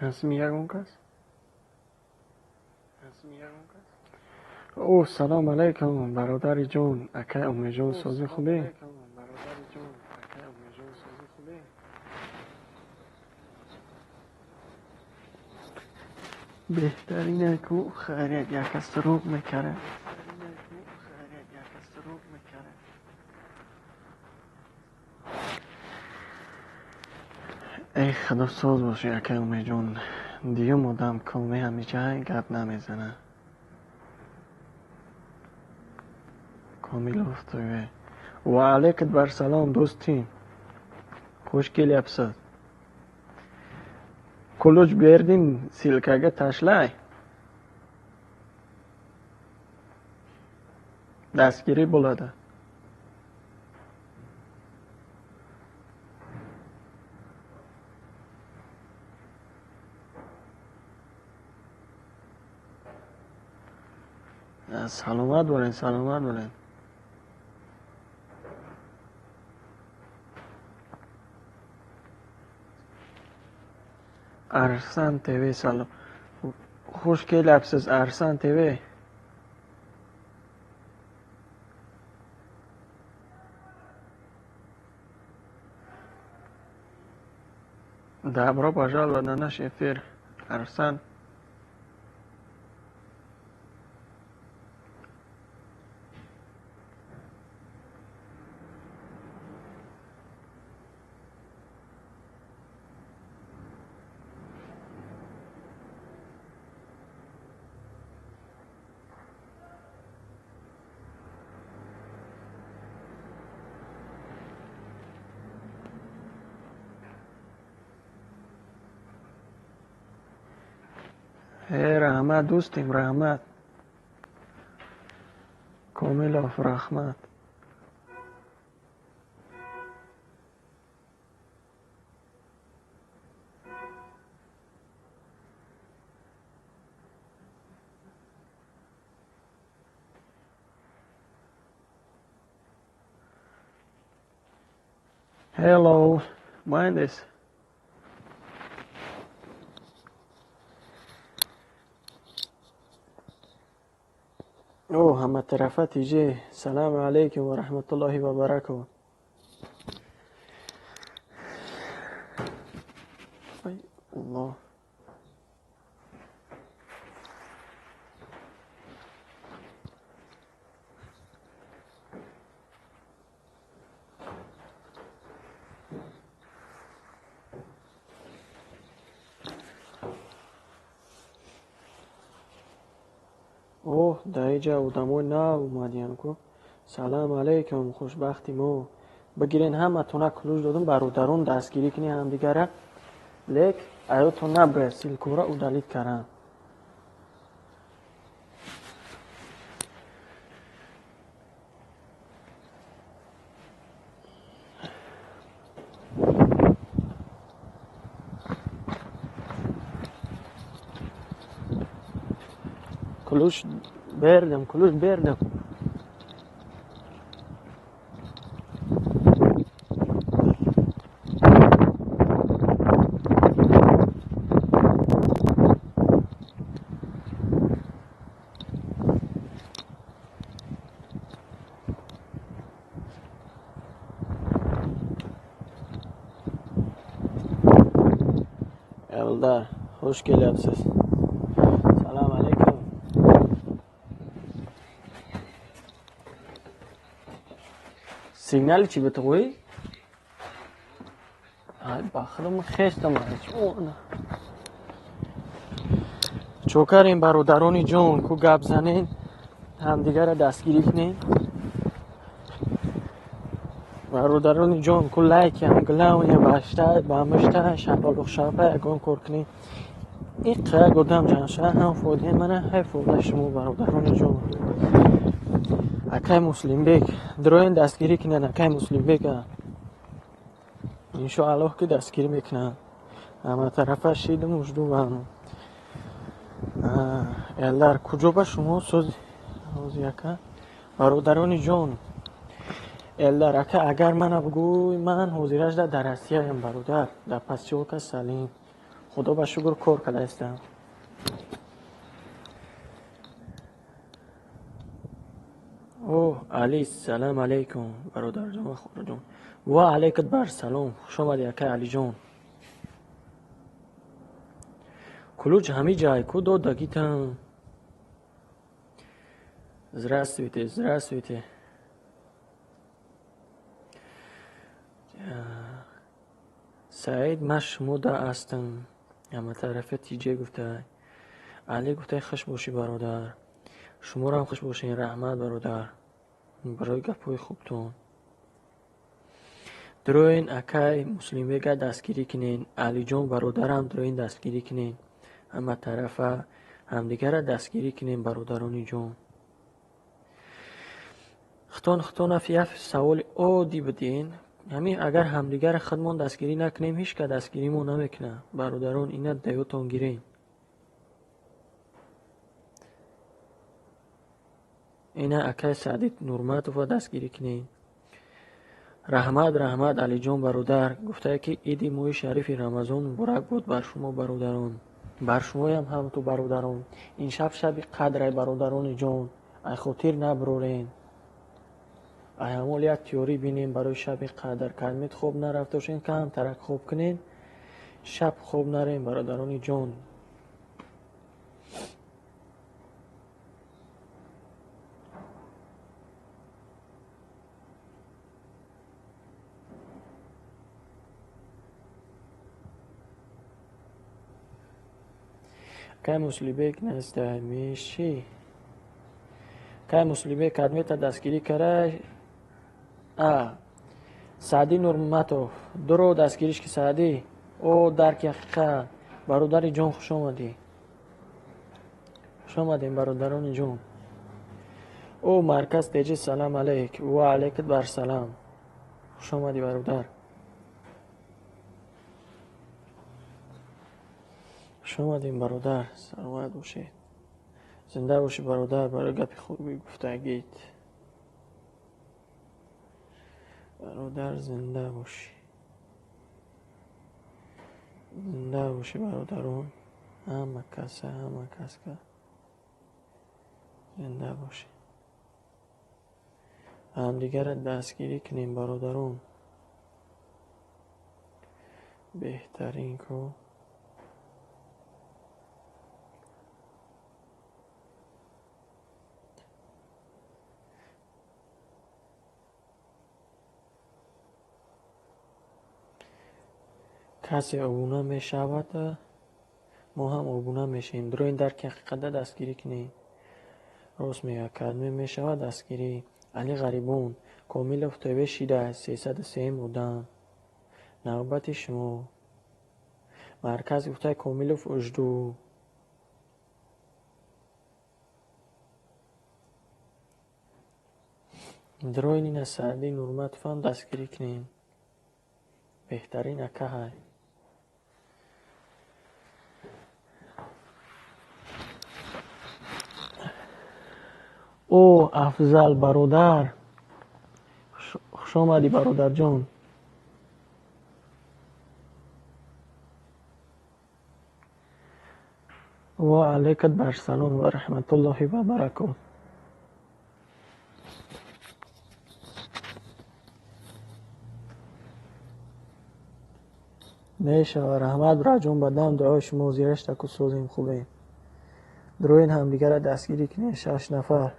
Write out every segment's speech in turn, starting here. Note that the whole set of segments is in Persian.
اسمی یکون کس؟ او سلام علیکم برادر جون، اکه امی جون سازی خوبی؟ بهترینه که خیریت یک از روگ میکره. ای خدا ساز باشه اکه امی جون، دیگه مدام کلمه همیشه گپ نمیزنه. کامل افتویه و علیکت بر سلام دوستی خوشگلی افسد کلوچ بیردین سیلکاگه تشلای دستگیری بولاده. سلامت بولین سلامت بولین. ارسان تیوی سلام خوشگل افسوس ارسان تیوی دبرا بajal بدنش افیر ارسان ای رحمت دوستیم رحمت کامل آف رحمت. Hello مهندس. او همه طرفه تیجه سلام علیکم و رحمت الله و برکاته. ای الله اوه دایجا و دمو نه اومدین کو سلام علیکم خوشبختی مو بگیرین همه تونه کلوش دادم برادرون دستگیری کنی هم دیگره لیک ایو تو نبره سیلکورا او دلیت کرن. کلوش بردم الدار خوشگلی افسوس سلام علیکم. سیگنال چی بتوی؟ ای بخرم خستم چون چوکرین برادرانی جون کو گپ زنین هم دیگر را دستگیری کنین. برادرانی جون کو لایک هم گلاونی باشته با مشته شپالوخ شاپه اگون کور کنین این که گودم جانشه هم فوده منه های فوده شما برادرانی جون اکای مسلم بیک دروین دستگیری کنن اکای مسلم بیک انشاءالله که دستگیری میکنن اما طرفه شیدم وجدو بانو الدار کجا با شما سوز یکا برادرانی جون الدار اکا اگر من بگوی من حضیرش در درستی هایم برادر در پسیوک سلیم خدا به شکر کار کرده هستم. اوه علی سلام علیکم برادر جان و خدا جان. و علیکت بر سلام. خوش آمدی اکای علی جان. کلوچ همی جای کو دو دگیتم. Здравствуйте, здравствуйте. سعید مشموده هستم. اما طرف تیجه گفته. علی گفته خوش باشی برادر. شما را هم خوش باشین رحمت برادر. برای گپوی خوبتون. دروین اکای مسلمه گه دستگیری کنین. علی جان برادر هم دروین دستگیری کنین. اما طرف همدیگر دستگیری کنین برادرانی جان. خطان فیف سوال عادی بدین. همین اگر همدیگر خودمان دستگیری نکنیم هیچ که دستگیری ما نمیکنه. برادران اینا دیوتان گیرین. اینا اکای سعدی نورماتوف دستگیری کنین. رحمت علی جان برادر گفته که عید ماه شریف رمضان مبارک بود بر شما برادران. بر شما هم تو برادران. این شب قدر برادران جان. ای خاطر نبرورین. ای همول یک تیوری بینیم برای شب قدر. کلمت خوب نرفته باشین که هم ترک خوب کنین. شب خوب نرین برادران جان. که مسلیبک نسته میشی. که مسلیبک کدمه تا دستگیری کرده. سعدی نورماتوف درو دستگیریش که سعدی. او درک حقیقه برادر جان خوش آمدی. خوش آمدین برادران جان. او مرکز تیجی سلام علیک و علیکت بر سلام. خوش آمدی برادر. خوش آمدین برادر. سلامت باشید. زنده باشی برادر. برای گپی خوبی گفتگیت برادر زنده باشی. زنده باشی برادران. همه کس که زنده باشی. هم دیگر دستگیری کنیم برادران. بهترین که کسی آبونه می شود ما هم آبونه میشیم. درو این درک حقیقت دستگیری کنیم. راست میگه کلمه می شود دستگیری. علی غریبون کامیل افتایبه شیده 303 بودن. نوبت شما. مرکز افتای کامیلوف اجدو. درو این سعدی نورماتوف هم دستگیری کنیم. بهترین اکه های. او افضل برادر. خوش آمدی برادر جان. و علیکت بر سلام و رحمت الله و برکات. میشه رحمت رجون بدم دعای شما زیرش تکو سوزیم خوبه. دروین همدیگر دستگیری کنین 6 نفر.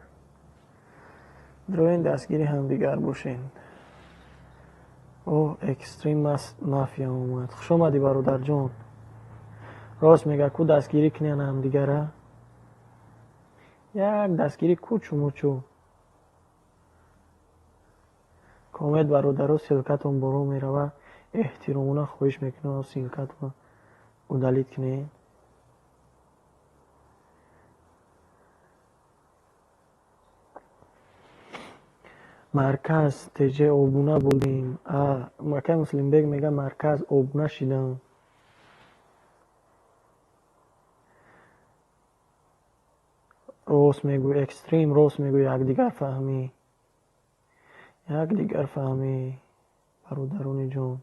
دروین دستگیری همدیگر باشین. اوه اکستریم مافیا اومد. خوش آمدی برادر جان. راست میگه کو دستگیری کنین همدیگر. یک دستگیری کوچو موچو. کامید برادر سلکتون برو میروه. احترامونه خوش میکنه سلکت و دلیت کنین. مرکز تیجه آبونه بودیم. مکه مسلم بیگ میگه مرکز آبونه شیدم. راست میگو اکستریم راست میگو. یک دیگر فهمی برادران جان.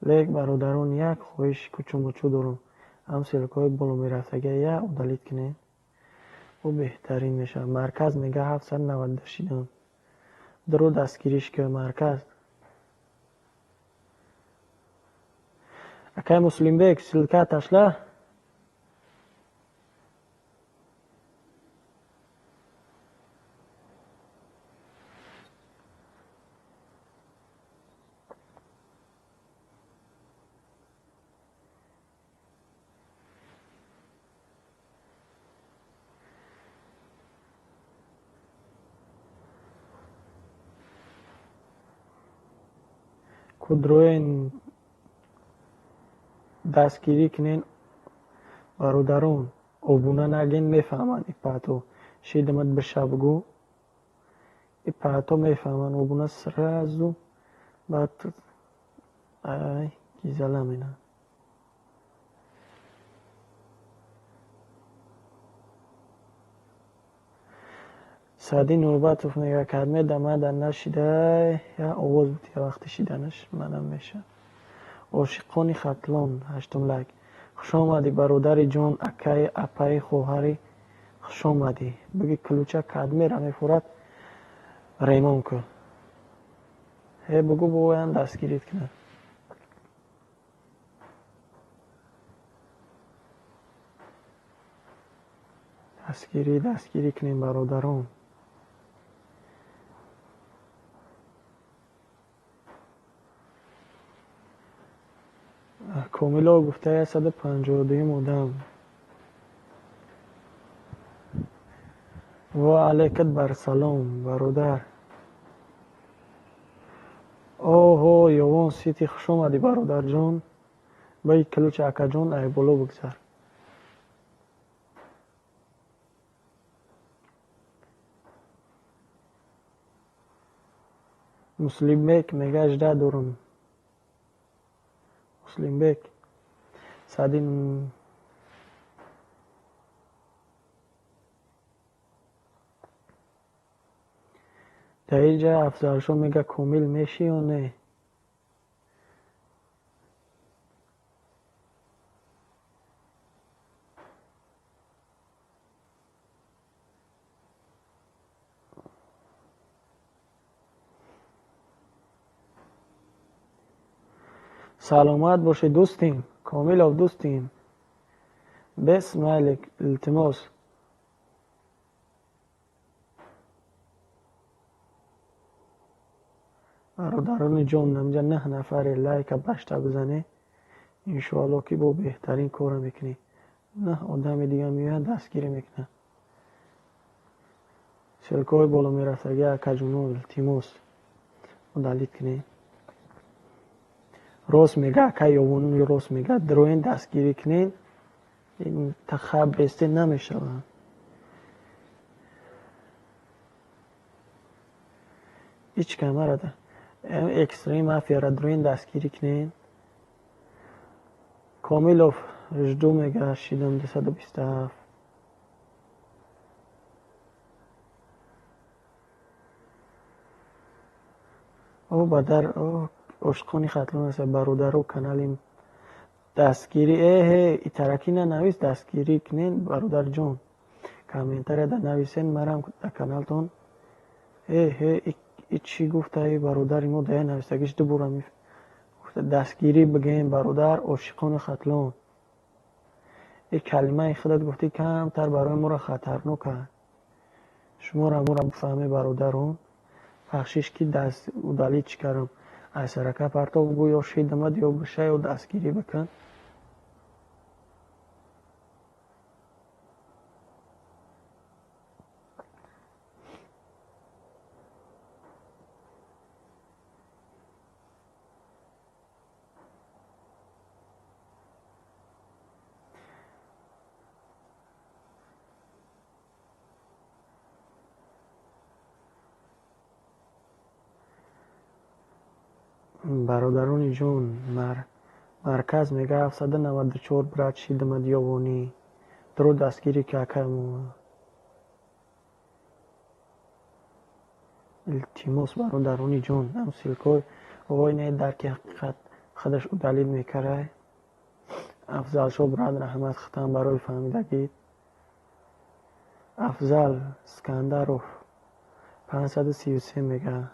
лек бародарон як хоҳиши кучумучу дорам. ҳам силкҳои боломерафтага як удалит кинед, ӯ беҳтарин мешавад. Марказ мега 790 шидам. Даро дастгириш ки марказ. Акай Муслимбек, силка ташла. Кудроен дастгирӣ кинен бародарон. Обуна наген мефаҳманд ипаъто. Шидамат бишабгу ипаъто мефаҳманд обуна сразу баъд ай гизала мена. Саъди Нурбатов мега кадме дамада нашидай я овоз буд я вақти шиданаш манам меша. Ошиқони хатлон 8 лайк. Хушомадӣ бародари ҷон, акаи апаи хоҳари хушомадӣ. Биги кулуча кадмера мефурад ремон ку. Ҳе бугу боян дастгирит кина. Дастгирӣ кинем бародарон. Комило гуфта 152 одам. Ва алейкат барсалом бародар. Оҳо ёвон сити хушомадӣ бародарҷон. Баи килуча акаҷон ай боло бигзар. Муслимбек мега 18 дорам. Муслимбек садин дар ин ҷа афзалшон мега комил мешӣ ё не? саломат бошед дӯстим. Комилов дӯстим. Бисмайлик илтимос. бародарони ҷон намҷа 9 нафаре лайка башта бизане. Иншоалло ки бо беҳтарин кора мекунӣ. 9 одами дига меояд дастгирӣ мекунад. силкҳои боломерафтаги акаҷоно илтимос удалит кинед. Рост мега акай ёвонун рост мега дроен дастгирӣ кинед. ин тахаб бесте намешавад. ҳеҷ камарада экстрем мафияра дроен дастгирӣ кинед. Комилов 18 мега шидам 227. о бадар ошиқони хатлон аст бародаро канали дастгирӣ итараки нанавис дастгирӣ кинен бародарҷон. Комментарияда нависен марам да каналтон чӣ гуфтаи бародари мо дая нависагиш дубора гуфта дастгирӣ бигем бародар ошиқони хатлон. калимаи худат гуфти камтар барои моро хатарнок аст. шуморо моро бифаҳме бародарон. бахшиш ки даст удалит чӣ кардам. айсарака партов гӯ ё шидамад ё биша ё дастгирӣ бикун. бародарони ҷон, марказ мега 794 брат шидамат ёвонӣ. даро дастгирӣ ки акамо. илтимос бародарони ҷон, ам силкҳои оғои не дарки ҳақиқат خودش او دلیل میکره. افضل شو برادر احمد ختم برای فهمیدگی. افضل اسکندروف 533 میگه.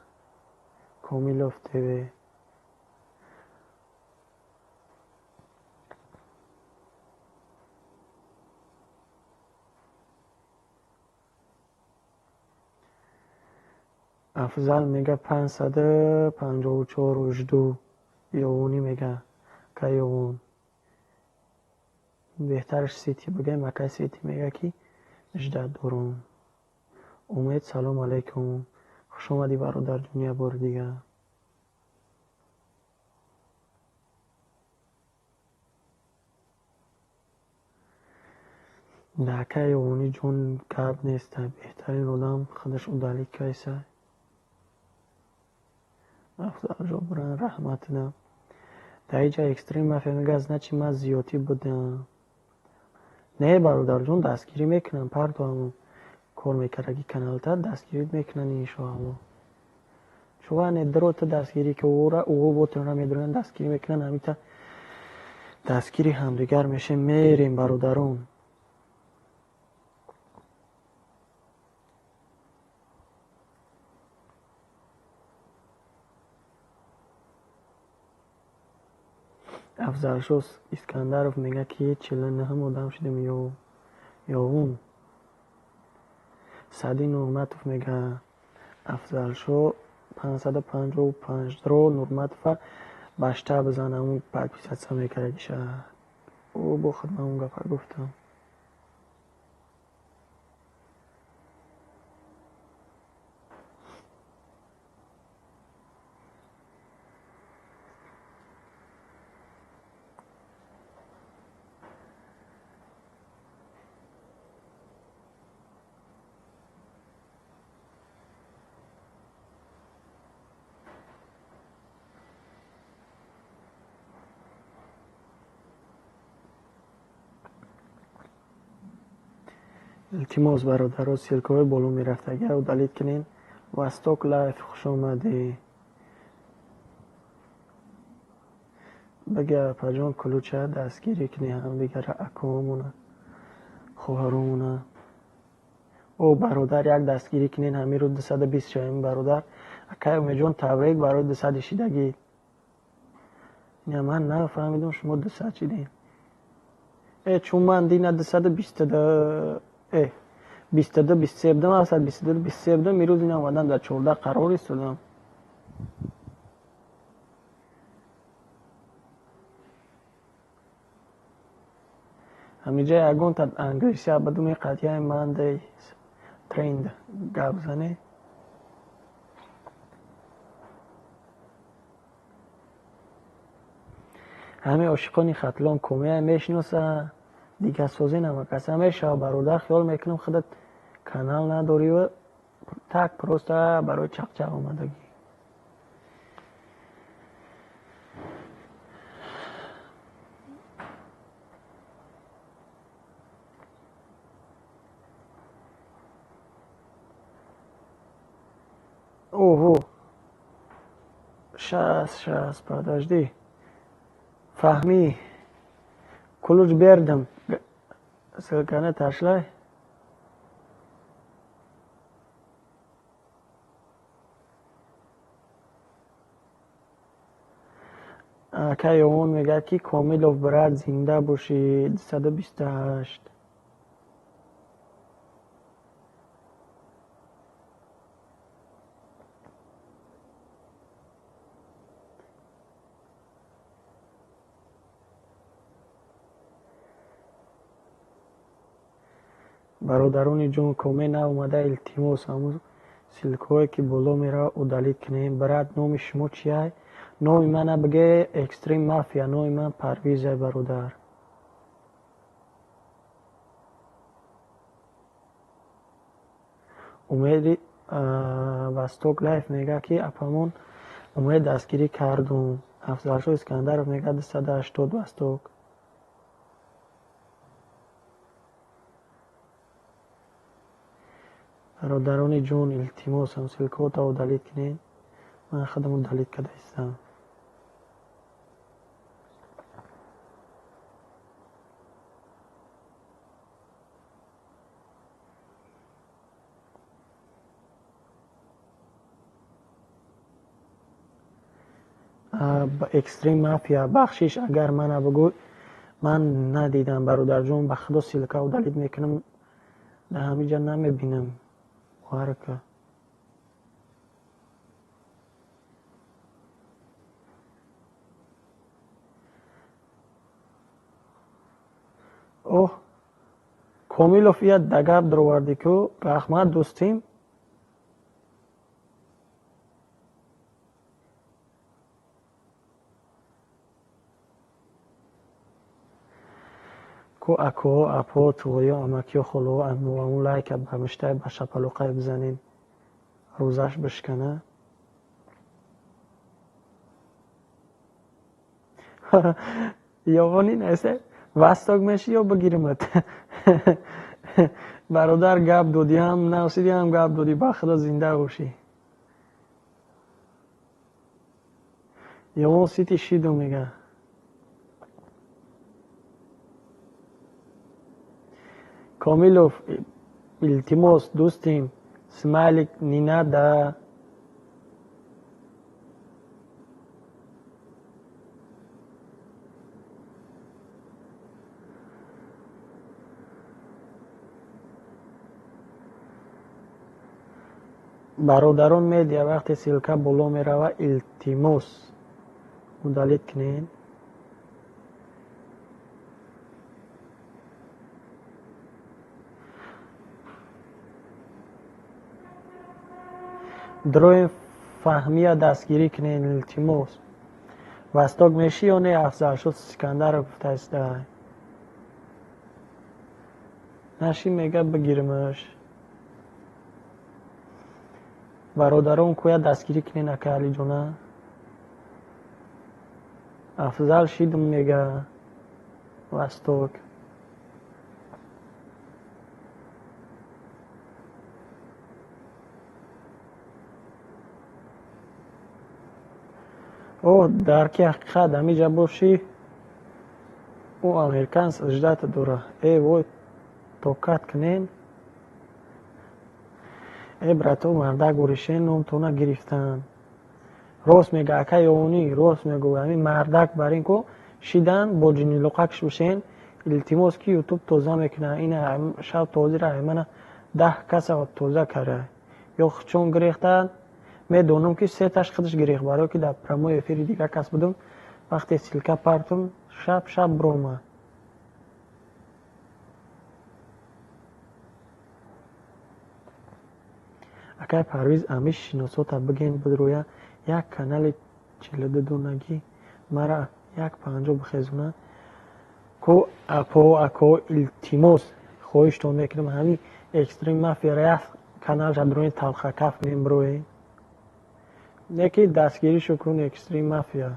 کومیلوف تیوی. افضل میگه 554 وجدو یوونی میگه که یوون بهترش سیتی بگه مکه سیتی میگه که 18 دورون. امید سلام علیکم، خوش اومدی برادر دنیا بار دیگه. دکه یوونی جون کب نیسته، بهترین آدم خودش اودالی کیسه. افضل جبران رحمت نه در اینجا اکستریم مفهمیگه از نه چی من زیادی بودم. نه برادر جون دستگیری میکنن پر تو همون کار میکرگی کانال تا دستگیری میکنن انشاءالله. چون ندروت دستگیری که او بوت رو میدونن دستگیری میکنن همیتا دستگیری همدیگر میشه. میریم برادرون. افضل شو اسکندروف میگه که 49 هم آدم شدیم یا اون. سعدی نورمتوف میگه افضل شو 555 درو نورمتوف باشتا بزنم اون بعد 200 میکرد شه. او با خودم اون گفت گفتم. التماس برادرها سیرکای بالو میرفت اگر او دلیل کنین وستوک لایف خوش آمدی. بگه پجان کلوچه دستگیری کنی هم دیگر اکوامونه خوهرونه. او برادر یک دستگیری کنین همی رو 220 شایم برادر اکای امیجون تبریک برای 200 شیدگی. نه من نفهمیدم شما 200 چی دین. چون من دینه 222 22 27 اصلا 22 27 میروز این آمدم در 14 قرار ایستادم. همینجا یکون تا انگلیسی بدون قضیه من دی تریند گپ زنه. همه عاشقانی ختلان کومه میشناسه دیگه سوزی نمکسه. همیشه برادر خیال میکنم خودت کانال نداری و تک پروسته برای چقچق آمدگی. اوه 60 پرداشتی فهمی کلوچ بردم سلکنه تشلای که اون میگه که کامل و برد زنده باشید 128. برادرانی جون کامل نه اومده التماس همون سلکوی که بالا میره او دلیل کنیم. برد نام شما چیه؟ نام من بگه اکستریم مافیا. نام من پرویزه برادر. امید وستوک لایف میگه که اپامون امید دستگیری کردم. افضل شو اسکندر میگه 280 وستوک. برادران جون التماس هم سلکوتا و دلیل کنین. من خودمون دلیل کده ایستم. اکستریم مافیا بخشش اگر من بگو من ندیدم برادر جون، به خدا سیلکا و دلیل میکنم در همینجا نمیبینم که اوه کومیلوف یاد دگاب دروردی که احمد دوستیم کو اکو اپو تویا امکیو خلو امو لایک بمشته به شپلوقه بزنین روزش بشکنه. یوانی نیسته وستاگ میشی یا بگیرمت. برادر گپ دودی هم نوسیدی هم گپ دودی بخدا زنده باشی. یوان سیتی شیدو میگه کامیلوف التماس دوستیم سمالک نینا دا برادران میدیا وقتی سیلکا بالا میروه التماس مدلیت کنین. دروی فهمیه دستگیری کنین التماس وستاگ میشی یا نه افضل شد سکندر رو گفته است نشی میگه بگیرمش. برادران کویا دستگیری کنین اکه علی جونه افضل شیدم میگه وستاگ او درکی حقیقت همیجا باشی او امریکان سجدت دوره ای وای توکت کنین ای براتو مرده گوریشین نوم تو نگرفتن راست میگه اکه یونی راست میگه همین مردک برین کو شیدن با جنی لقاکش بشین التماس کی یوتیوب توزه میکنه این شب توزی را من 10 کس توزه کرده یا چون گریختن میدونم که سه تاش خودش گریخت برای که در پرموی افیری دیگه کس بودم وقتی سیلکا پرتم شب برومه اکای پرویز امیش شناسو تا بگین بدرویا یک کانال 42 نگی مرا یک پنجو بخیزونه کو اکو التماس خویش تو میکنم همین اکستریم مافیا را کانال جدرونی تلخه کف میم بروی یکی دستگیری شکرون اکستریم مافیا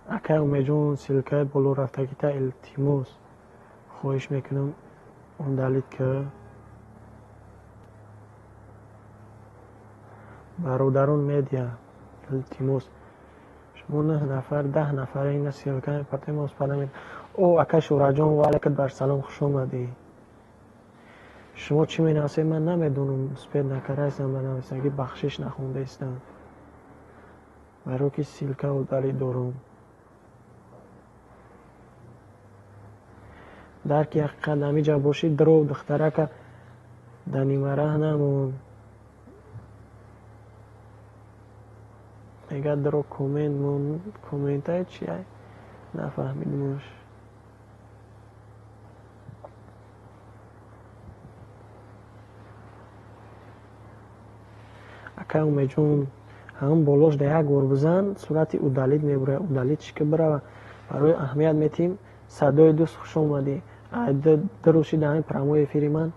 اکه امیجون سیلکای بلو رفته که تا التماس خویش میکنم اون دلیل که برادران میدیا التماس شما 9 نفر 10 نفر این سیلکای پرتماس پدمید او اکه شورا جان و علیکت بر سلام خوش آمدی شما چی میناسی من نمیدونم سپید نکره ایستم بنویسنگی بخشش نخونده ایستم برای که سیلکا و دلیل دارم درک یک قدمی جا باشی درو دختره که دنیمره نمون میگه درو کومنت های چی های نفهمیدمش اکه اومه جون هم بالاش ده یک گور بزن صورتی او دلیل میبره او دلیل چی که بره برای اهمیت میتیم صدای دوست خوش اومدی دروشی در همین پرموی افیری من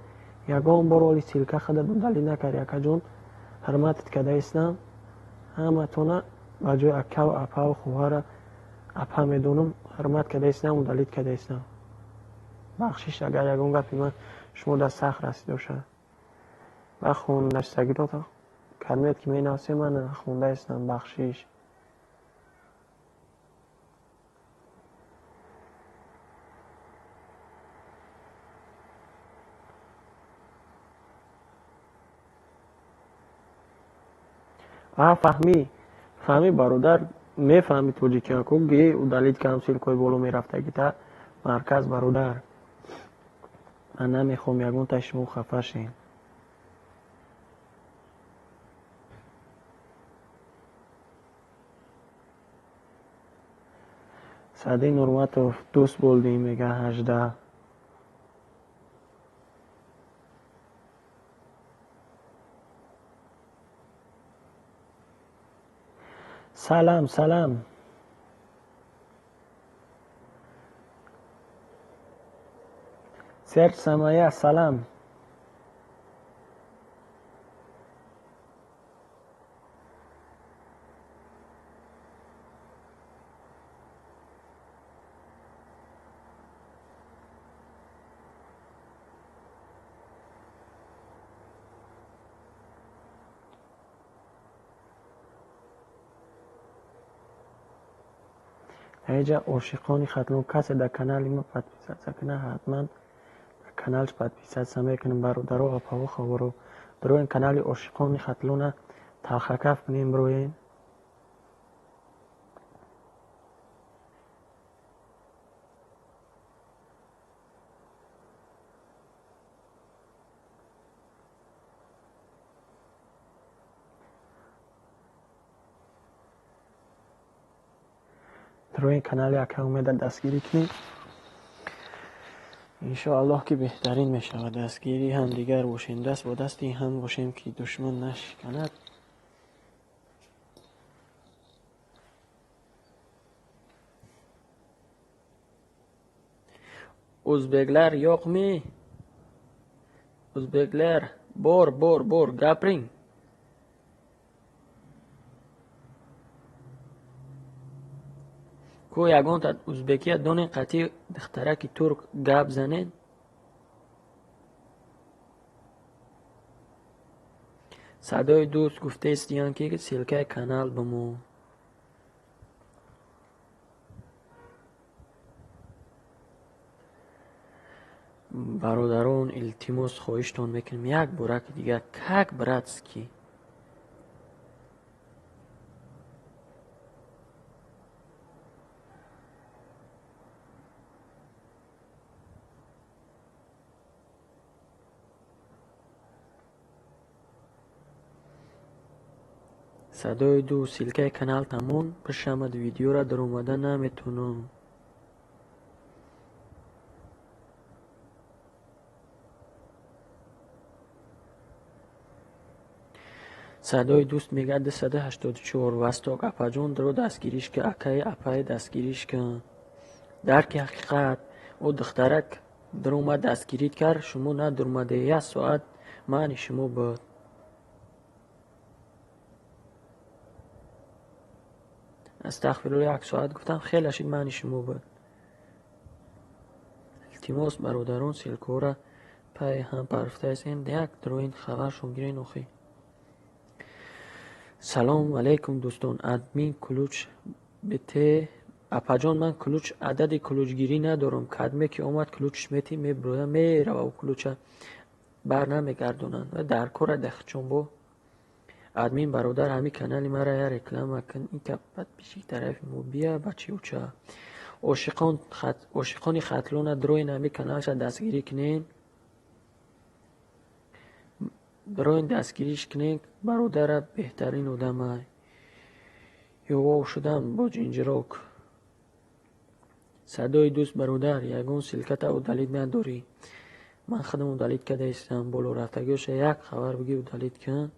یگان بار والی سیلکا خدا دلیل نکردی اکه جون حرمتت کده ایستم همه تونه بجای اکه و اپه و خوهر اپه میدونم حرمت کده ایستم و دلیل کده ایستم بخشیش اگر یگان گفتی من شما در سخت رسیده شد بخون نشتگی داتا کلمت که می ناسی من خونده ایستم بخشیش فهمی برادر میفهمی توجیکی ها کو گی او دلیل که هم سیلکوی بولو میرفته گیتا مرکز برادر من نمیخوام یکون تشمو خفه شین سعدی نورمتوف دوست بولدیم میگه 18 سلام سرچ سمایه سلام اینجا عاشقانی خطلون کسی در کانال ما پادپیسات سکنه حتما در کانالش پادپیسات سمیه کنیم برادرو اپاو خبرو درو این کانال عاشقانی خطلون تلخکف کنیم بروین در این کانال یک اومده دستگیری کنیم انشاءالله که بهترین می شود دستگیری هم دیگر باشیم دست با دستی هم باشیم که دشمن نشکند O'zbeklar yo'qmi? O'zbeklar bor gapiring. کو یگان تا ازبکی دونه قطعی دخترکی ترک گپ زنین صدای دوست گفته استیان که سلکه کانال بمو برادران التماس خواهشتان میکنم یک بارک دیگه کک براتسکی صدای دو سلکه کانال تمون پشمد ویدیو را در اومده نمیتونم صدای دوست میگه 284 وستاک اپا جون درو دستگیریش که اکای اپای دستگیریش که در که حقیقت او دخترک در اومد دستگیریت کرد شما نه در اومده 1 ساعت معنی شما بود استغفرالله 1 ساعت گفتم خیلی اشید معنی شما بود التماس برادران سلکورا پای هم پرفته ایسین دیک درو این خبر شونگیرین اخی سلام علیکم دوستان ادمین کلوچ بته اپا جان من کلوچ عدد کلوچ گیری ندارم کدمه که اومد کلوچ میتی میبروه میره و کلوچ بر نمیگردونن و در کار دخچون بو ادمین برادر همی کانالی مرا یا رکلام کن این که بد بیشی طرف مو بیا بچی اوچه عاشقانی خطلون دروین همی کانالش دستگیری کنین دروین دستگیریش کنین برادر بهترین آدم یو شدم با جنجروک صدای دوست برادر یگون سلکت او دلید نداری من خودم او دلید کده ایستم بولو رفتگیش یک خبر بگی او دلید کن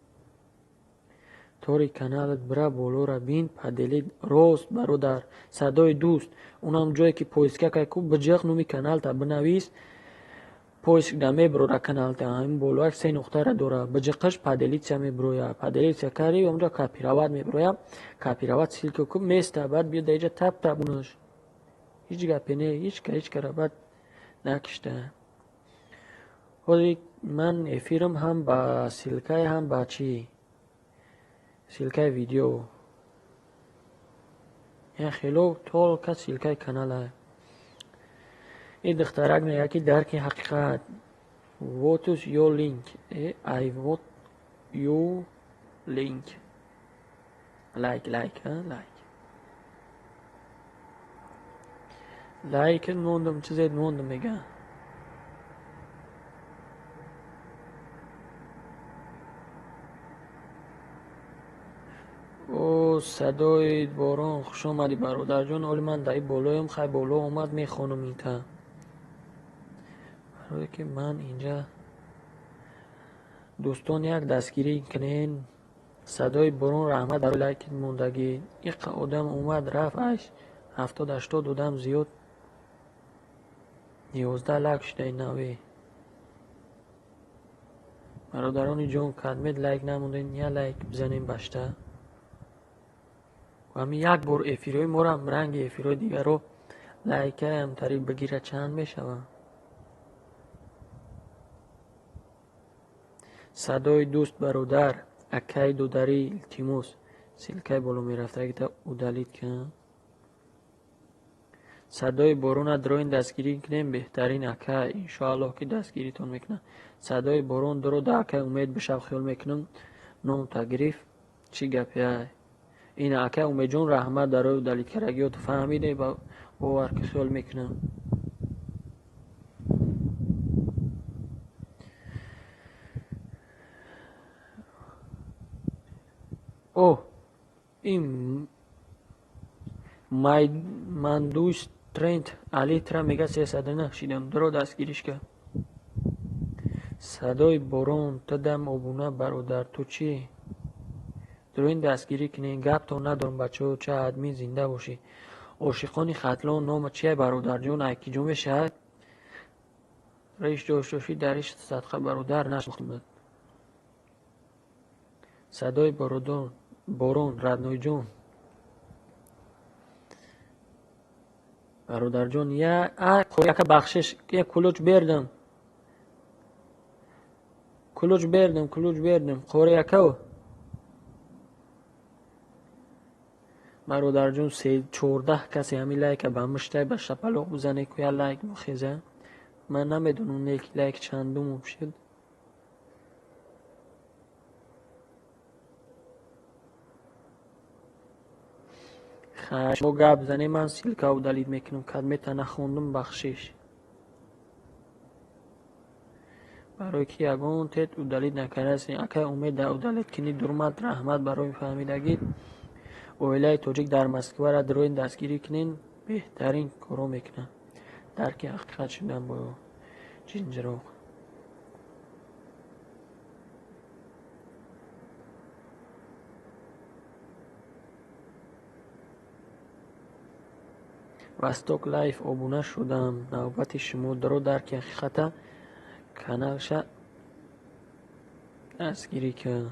توری کانالت برا بولو را بین پدلید روست برادر صدای دوست اونم جایی که پویسکه که کو بجاق نومی کانال تا بنویس پویسک دمه برو را کانال تا همین بولو 3 نقطه را دوره بجاقش پدلید چه می برویا پدلید چه کاری اونجا کپیراوت می برویا کپیراوت سیلکو کو میسته بعد بیا دیجا تپ تپونش هیچ گپی نه هیچ کار بعد نکشته خودی من افیرم هم با سلکه هم با چی سلکه ویدیو یا خیلو طول که سلکه کانال این دخترک نه یکی درک حقیقت ووتوس یو لینک ای ووت یو لینک لایک لایک موندم چیزی موندم میگم. او صدای باران خوش آمدی برادر جان. ولی من در بالایم خیلی بالا اومد میخوانم اینتا، برای که من اینجا دوستان یک دستگیری کنین. صدای باران رحمت برای لایک موندگی. یک آدم اومد رفت 70-80 آدم زیاد 11 لایک شده این نوی. برادران جان کدمت لایک نموندین یا لایک بزنین بشته. و همین یک بار افیروی مورم رنگ افیروی دیگر رو لایک هم تری بگیره چند میشوه. صدای دوست برادر اکای دودری التیموس سیلکای بالا میرفته اگه تا او دلید کن. صدای بارون دروین دستگیری کنیم بهترین اکای انشاءالله که دستگیری تون میکنه. صدای بارون درو دا اکای امید بشب خیال میکنم نام تگریف چی گپی های این اکای امید جون رحمت در روی دلید کرگی و تو فهمیده باور که خیال میکنم. اوه این من دوست ترنت علی ترا میگه 309 شیدم درو دستگیریش که. صدای بارون تدم ابونه برادر تو چی؟ درو این دستگیری کنین گپ تو ندارم بچه ها چه ادمی زنده باشی. عاشقانی خطلان نام چیه برادر جون ایکی جون بشه ریش جوشوشی درش صدقه برادر نشمختمد. صدای بارون ردنوی جون برادر جون یک بخشش یک کلوچ بردم خوره یکو برادر جون 14 کسی همین لایک به مشته به شپلوق بزنه که یا لایک مخیزه. من نمیدونم لایک چندم شد. خشم و گپ زنه من سیلکه و دلید میکنم کدمت نخوندم بخشش برای که یگان تیت او دلید نکنه است. اکه امید او دلید کنی درمت رحمت برای فهمیدگید اویلای توجیک در مسکو را دروین دستگیری کنین بهترین کارو میکنن. درک حقیقت شدن با جنجروق. وستوک لایف آبونه شدم نوبت شما درو درک حقیقت کانالش دستگیری که.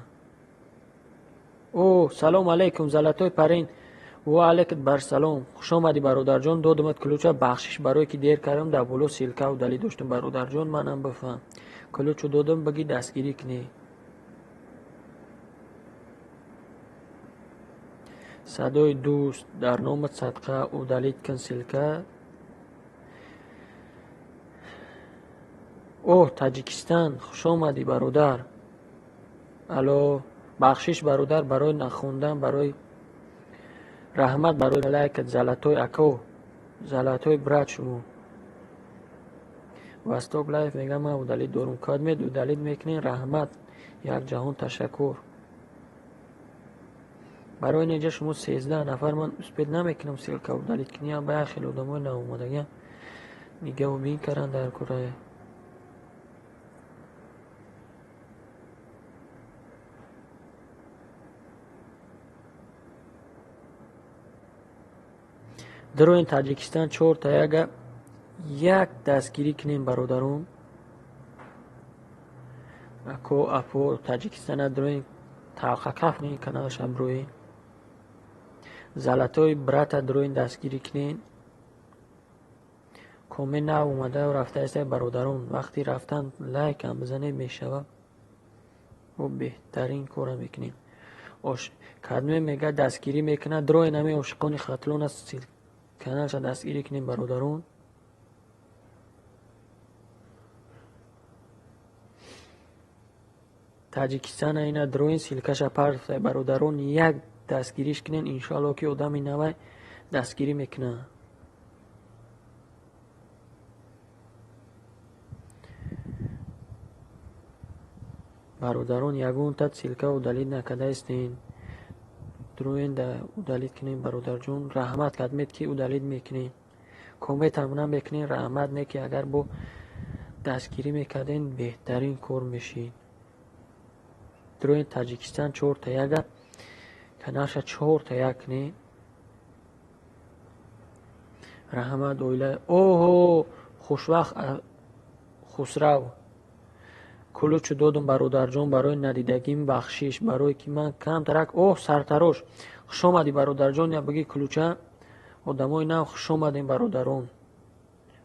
او سلام علیکم زلطای پرین و علیکت بر سلام خوش آمدی برادر جان. دادمت کلوچه بخشش برای که دیر کردم در بولو سیلکه و دلی داشتم برادر جان. منم بفهم کلوچو دادم بگی دستگیری کنی. صدای دوست در نامت صدقه و دلید کن سیلکه. اوه تاجیکستان خوش آمدی برادر. الو بخشش برادر برای نخوندن برای رحمت برای لایکت زلطوی اکو زلطوی برات شما وستوک لایف میگم من او دلید دارم کادمید او دلید میکنین رحمت یک جهان تشکر. برای اینجا شما 13 نفر من اسپید نمیکنم سیلکه او دلید کنی هم باید خیلی آدمای ناومدگی میگه و بین کردن در کره. درو این تاجیکستان 4 تا یک دستگیری کنیم برادرون اکو اپو تاجیکستان درو این تاقه کف نیم کنالش هم روی زلطوی برات درو این دستگیری کنین. کومه نه اومده و رفته است برادرون وقتی رفتن لایک هم بزنه میشوه و بهترین کار میکنین. کدمه میگه دستگیری میکنه درو این همه عاشقان خطلون است کانالش دستگیری کنین برادرون. تاجیکستان اینا دروین سیلکش پرت برادرون یک دستگیریش کنین. انشالله که آدمی نوی دستگیری میکنه. برادران یگون تد سیلکه удалить накадастин. دروین دا удалить کنین برادر جون. رحمت کدمید که удалить میکنین. کامنت هم نمیکنین. رحمت میکنین. اگر با دستگیری میکردین بهترین کار میشین. دروین تاجیکستان 4-1 کناش 4-1 نی. رحمت اویله اوه خوشوقت خسرو کلوچو دادم برادر جان برای ندیدگیم بخشش برای که من کم ترک. اوه سرتراش خوش آمدی برادر جان. یا بگی کلوچه آدمای نو خوش آمدین برادران.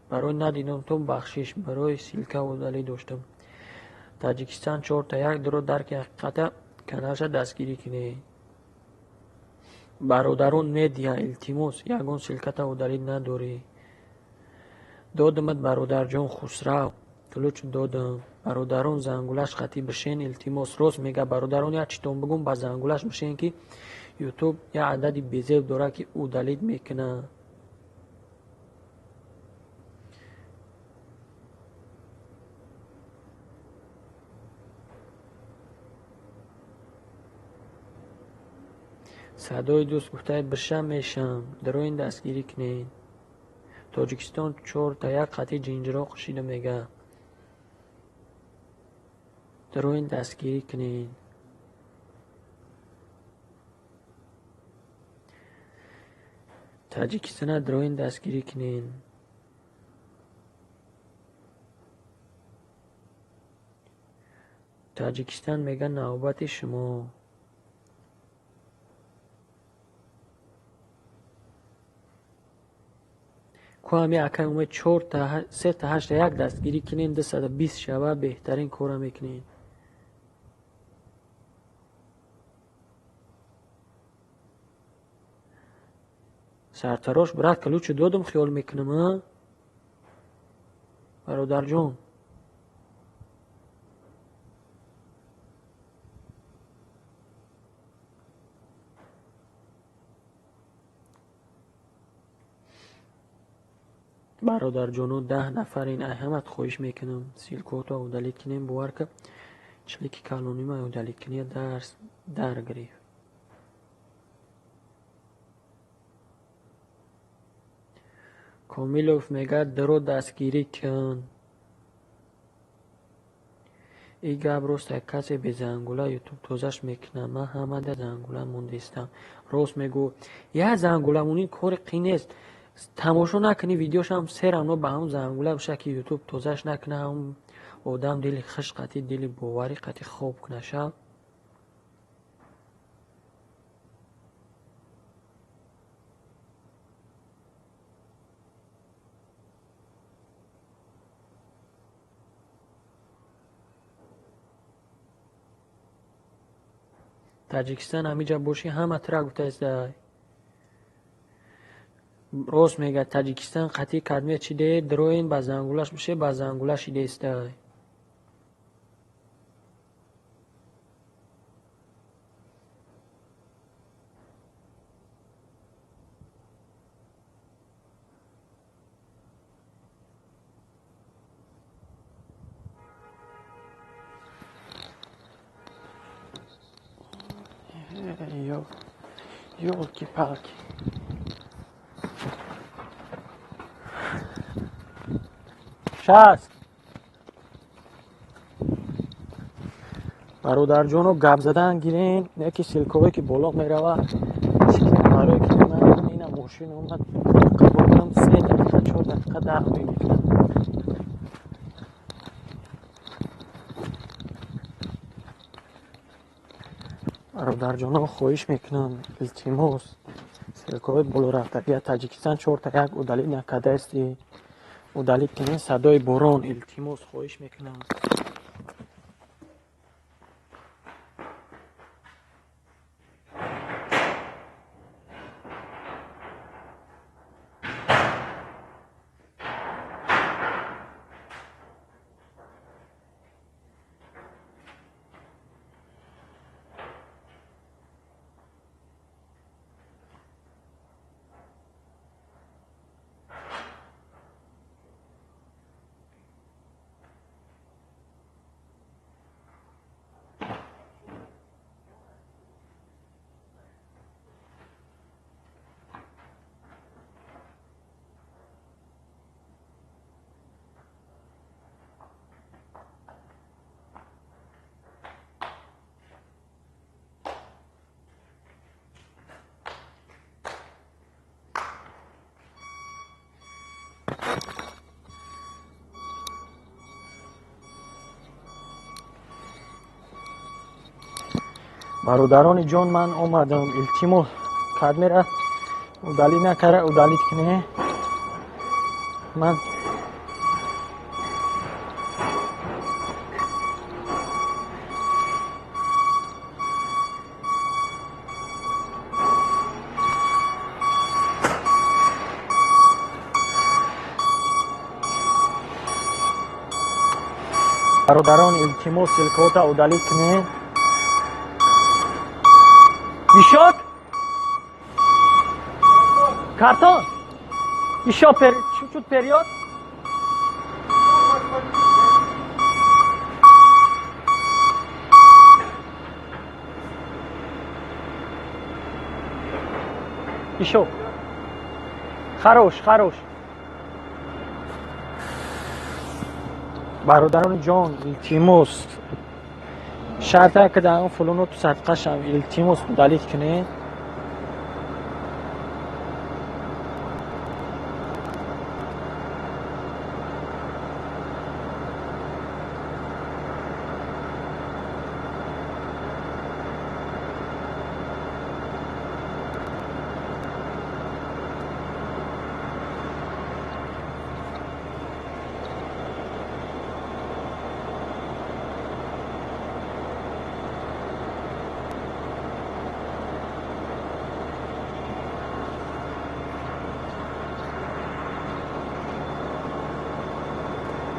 برای ندیدم تو بخشش برای سیلکه و دلی داشتم. تاجیکستان 4-1 درو درک حقیقت کنارش دستگیری کنه. برادران میدیا التماس یگان سیلکت و دلی نداری. دادمت برادر جان خسرو کلوچ دادم. برادران زنگولش خطی بشین التماس. راست میگه برادران. یا چیتون بگم با زنگولش بشین که یوتیوب یا عددی بیزیب داره که او دلیت میکنه. صدای دوست گفته بشم میشم. درو این دستگیری کنین. تاجیکستان 4-1 خطی جینجرا خشیده میگه. درو این دستگیری کنین. تاجیکستان درو این دستگیری کنین. تاجیکستان میگه نوبت شما. کامی اکن اومد 3-8 دستگیری کنین. 220 شبه بهترین کار میکنین. سرتراش برات کلوچ دادم خیال میکنم برادر جون. برادر جانو 10 نفر این احمد خویش میکنم. سیلکوتا و دلیت کنیم بوار که چلیکی کالونی ما و دلیت کنیم درس در گریف. کامیلوف میگه درو دستگیری کن. ای گب راست یک کسی به زنگوله یوتیوب توزش میکنه. من همه ده زنگوله موندیستم. راست میگو یه زنگوله مونی کار قینست. تماشا نکنی ویدیوش هم سر هم به هم زنگوله بشه که یوتیوب توزش نکنه. هم آدم دلی خش قطی دلی باوری قطی خوب کنه شب. تاجیکستان همیجا باشی همه ترا گفته است. راست میگه تاجیکستان قطعی کدمیه چی ده دروین با زنگولش بشه با زنگولش ایده است. یولکی پاکی شست برادر جانو گپ زدن گیرین. یکی سیلکوی که بالا میروه برای که من این ماشین اومد قبولم 3 دقیقه 4 دقیقه در میکنم. برادر جانو خواهش میکنم التماس سیلکوی بالا رفته. تاجیکستان 4-1 удалить نکرده استی. удалить کنین. صدای باران التماس خواهش میکنم. برادران جان من آمدم التماس کرد میره удалит накара удалит کنه من برادران التماس سلکوتا удалит کنه میشد کارتون еще чуть-чуть вперед. Еще. Хорош. برادران جان التماس شرطه که در اون فلونو تو صدقه شم التماس удалит کنه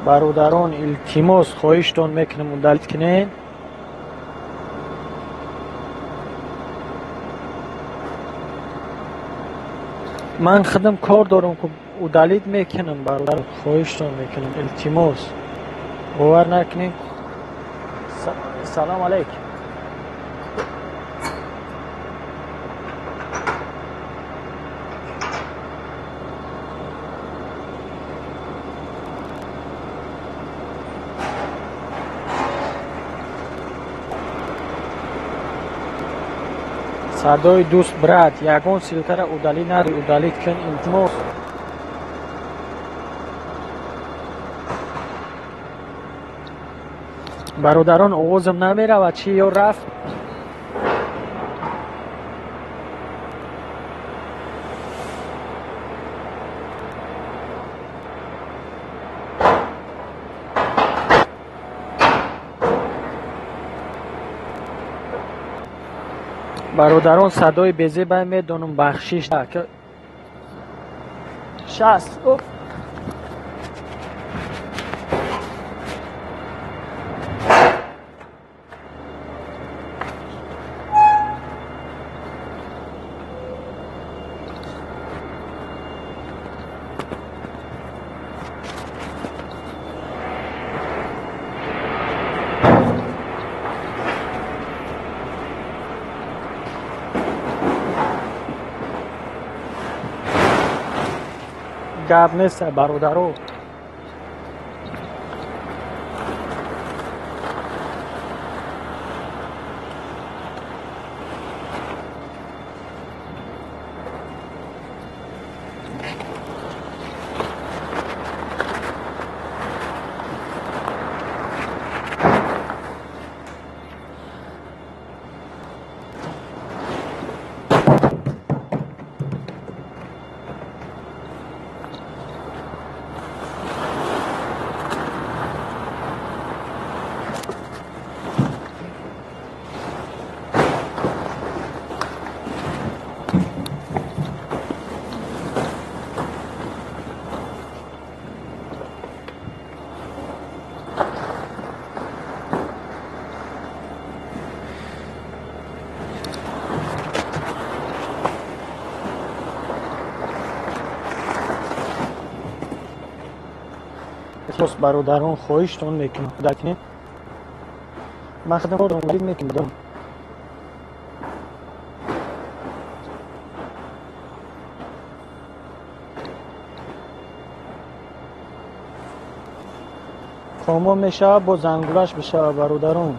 برادران التماس خواهشتان میکنم удалит کنین من خودم کار دارم که удалит میکنم برادر خواهشتان میکنم التماس باور نکنین سلام علیکم صدای دوست برات یگان سیلکه را удалит نری удалит کن التماس برادران آوازم نمیره و چی یا رفت برادران صدای بزه باید میدونم بخشش که 60 گپ نیست برادرو پس برادران خواهشتون میکنم удалит کنین من خودم رو удалит میکنم کاما میشه با زنگولش بشه برادران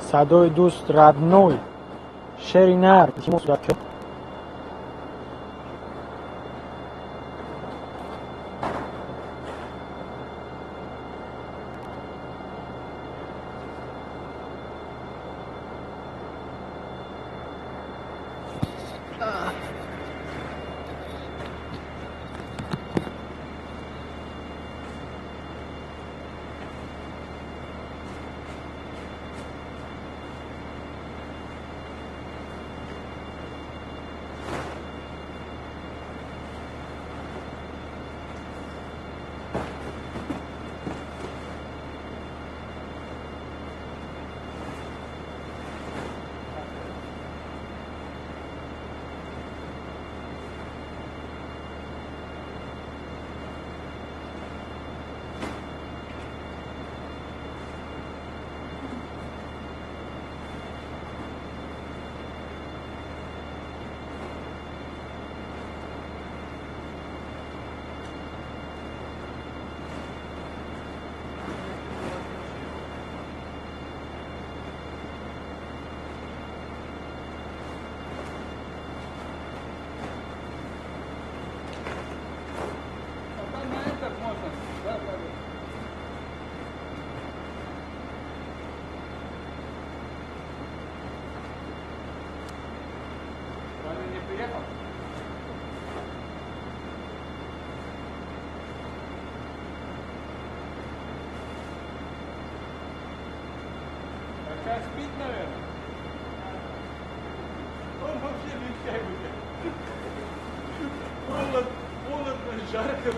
صدای دوست ردنوی شعری نر التماس удалит کن Какая спит, наверное. Он вообще не втягивает. Холодно, жарко.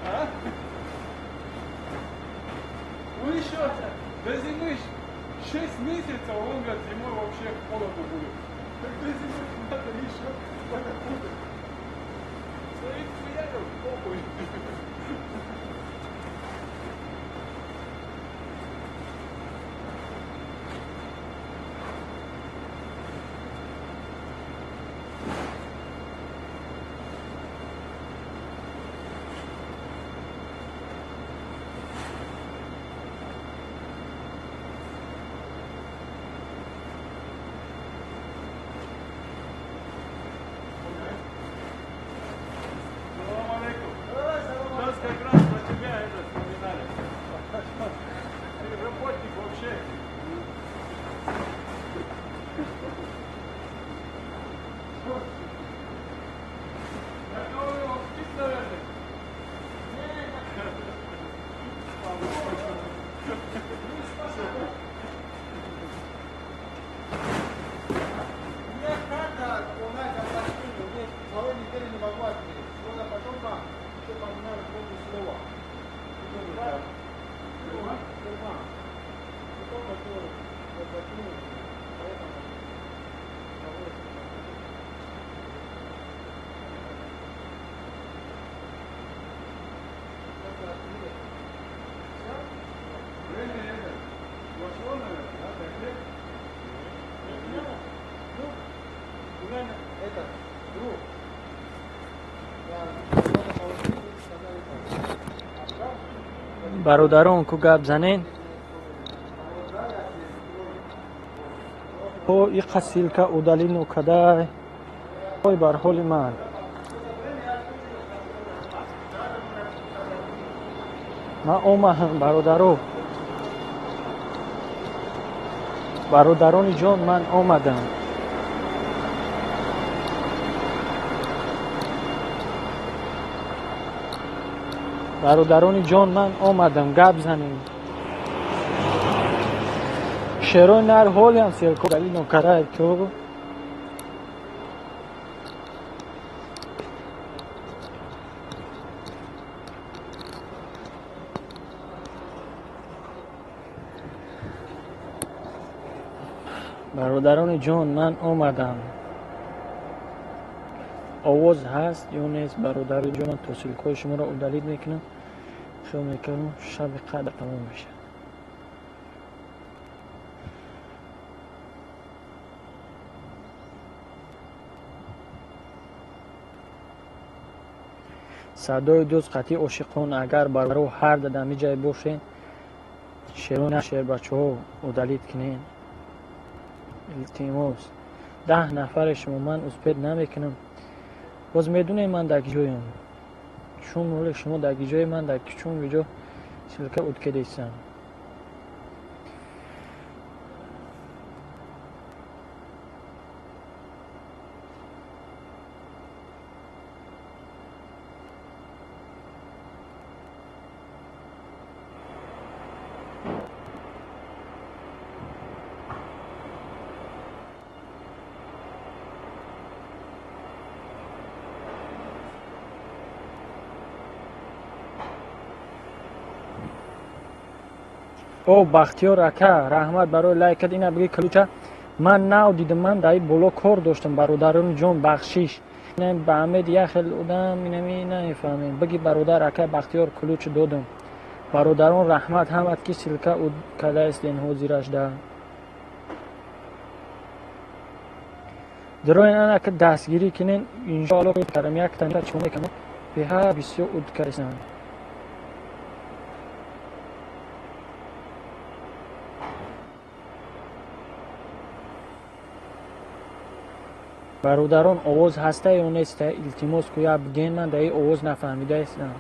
А? Ну еще до зимы 6 месяцев, он говорит, зимой вообще холодно будет. Так до зимы надо еще подокупить. Своих хуяров похуй. Как раз про тебя это вспоминали. Ты работник вообще. Готовый, он спит, наверное? Мне карта, у нас оплатили, мне второй недели не могу отменить. Можно потом вам, что поменяли полное слово. Потом такое заплатили, поэтому Время это. Вошло, наверное, да? Так лет? это, друг. برادران کو گپ زنین او این قسیل که اودالی نکده های بر حال من آمهم برادران جان من آمدم برادران جان من آمدم گپ زنیم شروع نر حالی هم سیرکو دلی نکره تو برادران جان من آمدم آواز هست یا نیست برادر جان توصیلکای شما را اودالید میکنم خیلی میکنم شب قدر تمام میشه صدای دوست قطعی عاشقان اگر برای هر دمی جای باشین شیرون شیر بچه ها اودالید کنین التماس 10 نفر شما من اسپید نمیکنم باز میدونه من در جایم چون ولی شما در جای من در چون ویجا سلکه اود کدیسم او بختیار اکا رحمت برای لایکت اینا بگی کلوچه من ناو دیدم من در این بالا کار داشتم برادران جان بخشیش اینم به همه دیگه خیلی اودم اینمی نمیفهمیم بگی برادر اکا بختیار کلوچ دادم برادران رحمت همت کی سلکه اود کده است اینها زیرش ده درای انا که دستگیری کنین انشاءالله کرم یک تنیت چونه کنم به ها بسیار اود کردن برادران آواز هسته یا نیست التماس که یا بگین من در این آواز نفهمیده هستم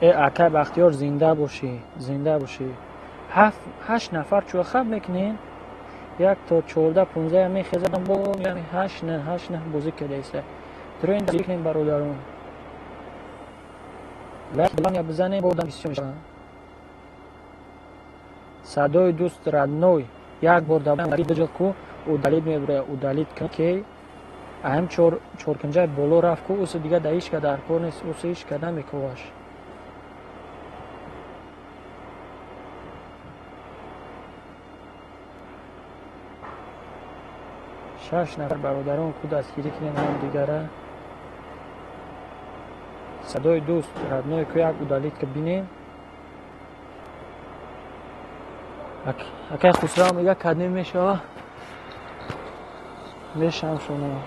ای اکای بختیار زنده باشی، زنده باشی. 8 نفر چو خب میکنین، 1 تا 14 15 میخزن با یعنی 8 نه بازی کرده است. درین دیگه برادران. لطفاً یا بزنید بودم بسیار میشم. صدای دوست ردنوی 1 بار دادم بجا کو او دلیل میبره او دلیل که اهم چورکنجای بالا رفت کو اوس دیگه دایش که در کار نیست اوس هیچ کدام میکواش. شش نفر برادران کو دستگیری کنین هم دیگره. صدای دوست ردنوی کو یک او دلیل که بینیم. اکای خسرو میگه کدنی میشه میشم شما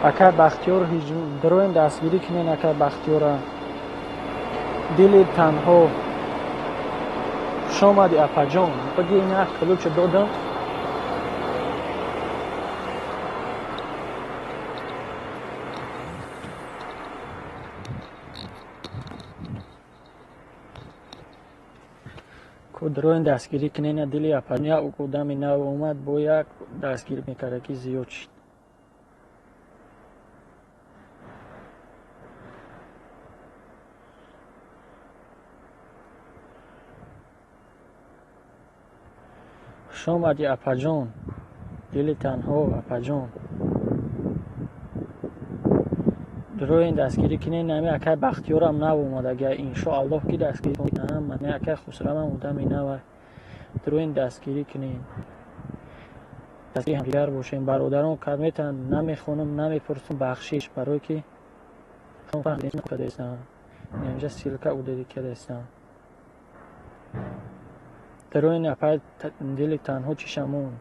اکای بختیار دروین دستگیری کنین اکای بختیار دل تنها شما دی اپا جان بگی این یک کلوچ دادم کو دروین دستگیری کنین دل اپا جان او کدامی نو اومد با یک دستگیری میکرده که زیاد شد. شما دی اپا جان دل تنها اپا جان دروین دستگیری کنین نمی اکای بختیار هم نو اومد اگر انشاءالله که دستگیری کنین هم من اکای خسرو هم بودم نو دروین دستگیری کنین دستگیری هم دیگر باشین برادران کدمیتن نمیخونم نمیپرسم بخشیش برای که شما فهمیدین کده استم اینجا سیلکه او دیدی کده استم دروین اپای دل تنها چشمون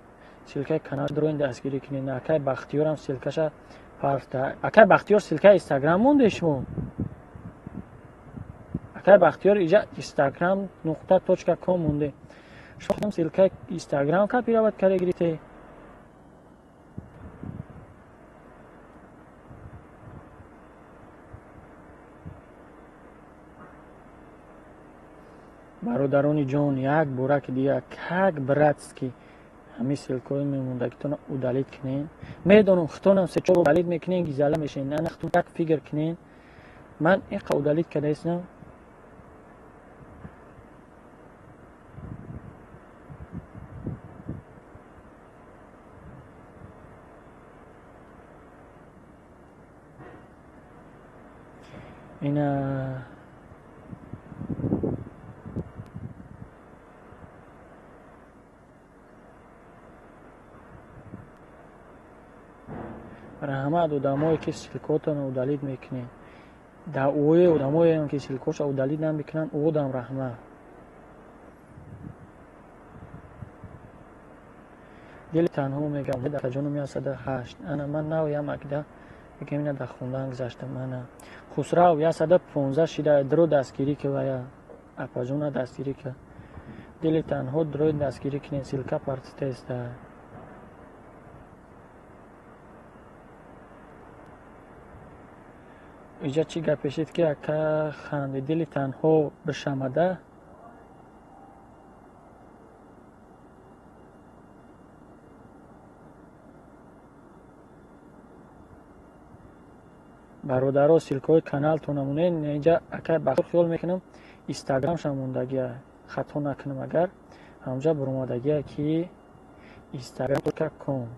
سیلکه کنار دروین دستگیری کنین اکای بختیار هم سیلکش پرفته اکای بختیار سیلکه اینستاگرام مونده شما اکای بختیار اینجا اینستاگرام نقطه توچکا کام مونده شما هم سیلکه اینستاگرام که پیراوت کرده گریته برادرانی جان یک بورک دیگه کک براتست که همین سیلکوی میمونده که تون او دلیل کنین میدونم خطونم سه چور دلیل میکنین گیزاله میشین نه خطون تک فیگر کنین من این او دلیل کده ایستم این برای همه آدمایی که سیلکوتون او دلیل میکنین در اوی آدمایی هم که سیلکوش او دلیل نمیکنن او دم رحمه دل تنها میگم در جانو میاسده 8 انا من نویم اکده بگم اینه در خوندن گذاشتم من خسرو یا 115 شده درو دستگیری که ویا اپا جون دستگیری که دل تنها درو دستگیری کنین سیلکه پرتسته است اینجا چی گپشید که اکا خنده دل تنها بشمده برادرها سیلکای کانال تونمونه اینجا اکا بخور خیال میکنم اینستاگرام شموندگی خطا نکنم اگر همجا برمادگی که اینستاگرام که کن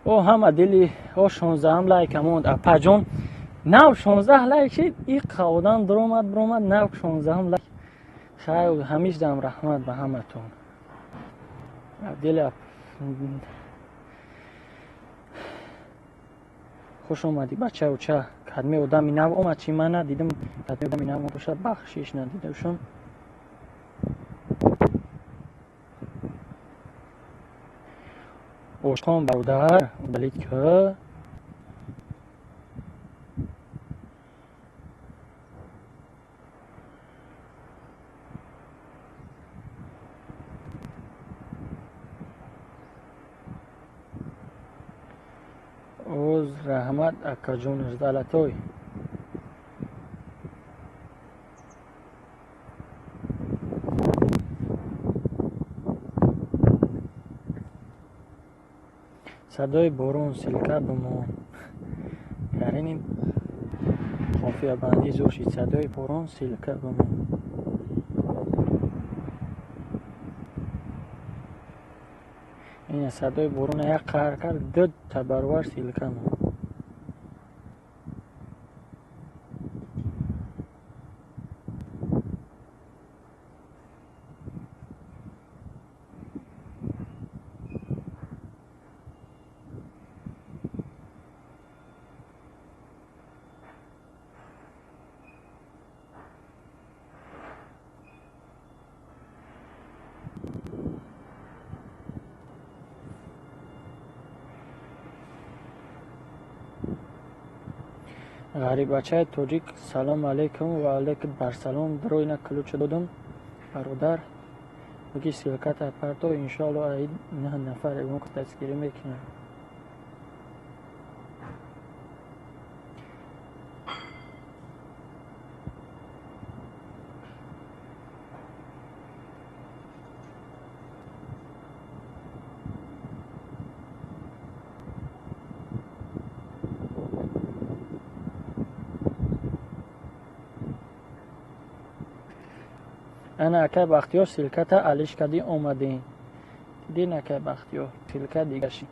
او هم دلی او 16 هم لایک همون پجون نو 16 لایک شد این قودان درومد نو 16 هم لایک خیلی همیشه دم رحمت به همتون دل خوش اومدی بچه و چه کدمی آدمی نو اومد چی من ندیدم کدمی آدمی نو اومد شد بخشیش ندیدمشون اوشقان برادر دلید که اوز رحمت اکا جونش دلتوی صدای بارون سلکه بمون یعنی خافیه بندی زور شید صدای بارون سلکه بمون این صدای بارون یک قهر کرد دو تبرور سلکه بمون غریب بچه توجیک سلام علیکم و علیکم برسلام دروی نکلوچ دادم برادر بگی سلکت اپرتو انشالله اید نه نفر اون که تذکیری میکنه انا اکه بختیار سلکت علیش کدی اومدین دیدین اکه بختیار سلکت دیگه شی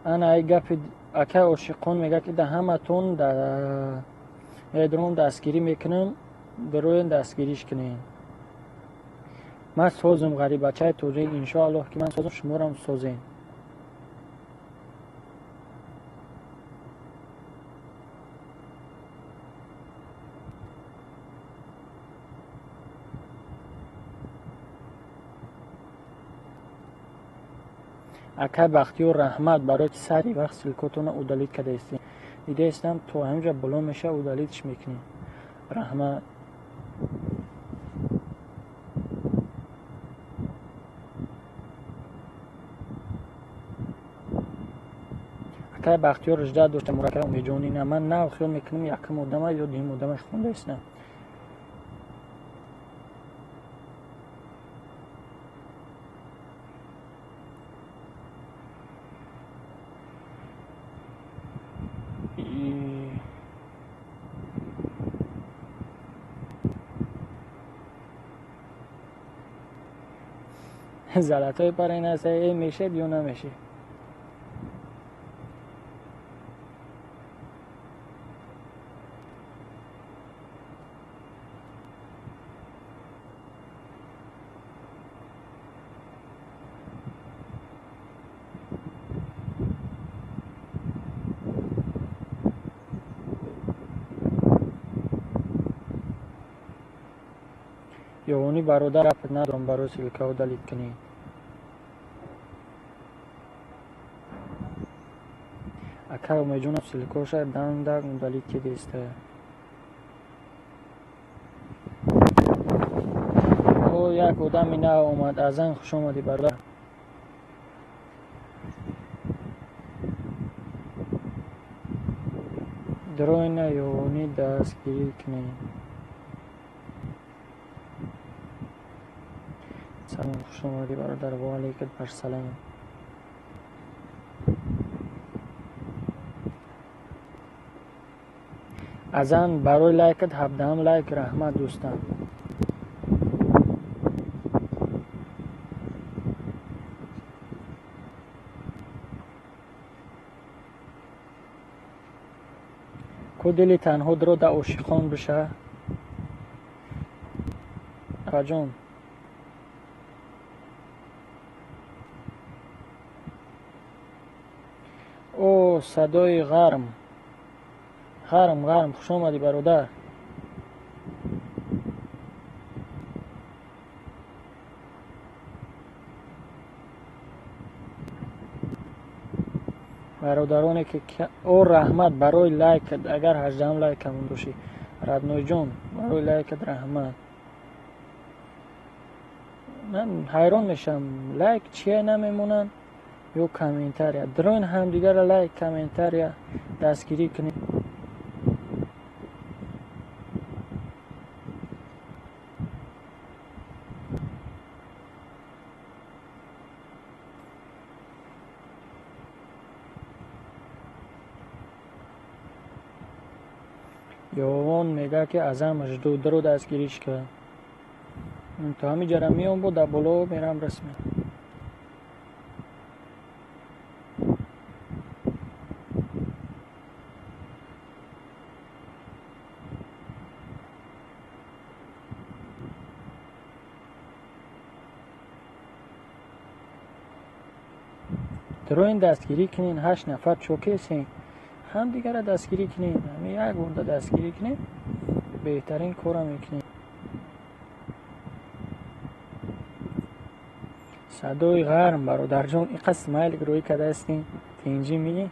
انا ای گپ اکه عاشقان میگه که ده همتون در درون دستگیری میکنم دروین دستگیریش کنین من سوزم غریب بچه توجیه انشاءالله که من سوزم شما رو هم سوزین اکه بختی و رحمت برای که سری وقت سلکتون او دلید کده استی دیده استم تو همجا بلو میشه او دلیدش میکنی رحمت اکه بختی و رجده دوشت مرکه میجونی نه من نه خیال میکنم یکم مدمه یا دیم مدمه خونده استم زلط های پر این هست ای میشه یا نمیشه یونی برادر اپت ندارم برای سلکه و دلید کنی اکه و میجونم سلکه شاید در دلید که دیسته او یک آدمی نه اومد از این خوش اومدی برادر دروی نه یونی دستگیری کنی سلام خوش آمدی برادر و علیکت بر سلام. ازن برای لایکت 17 لایک رحمت دوستان. کو دلی تنها درو در عاشقان بشه جان. او صدای غرم خوش آمدی برادر. برادرانی که او رحمت برای لایک اگر 18 لایک کمون باشی ردنوی جان برای لایک رحمت. من حیران میشم لایک چیه نمیمونن یا کامنتار یا درون هم دیگر لایک کامنتار یا دستگیری کنید. یوان میگه که ازم اجدو درو دستگیریش که تا همی جرم میام بود در بلو میرم رسمی. درو این دستگیری کنین 8 نفر چوکه سین هم دیگر دستگیری کنین همه یک گونده دستگیری کنین بهترین کارا میکنین. صدای غرم برادر جان این قسم مایل روی کده استین تینجی میگی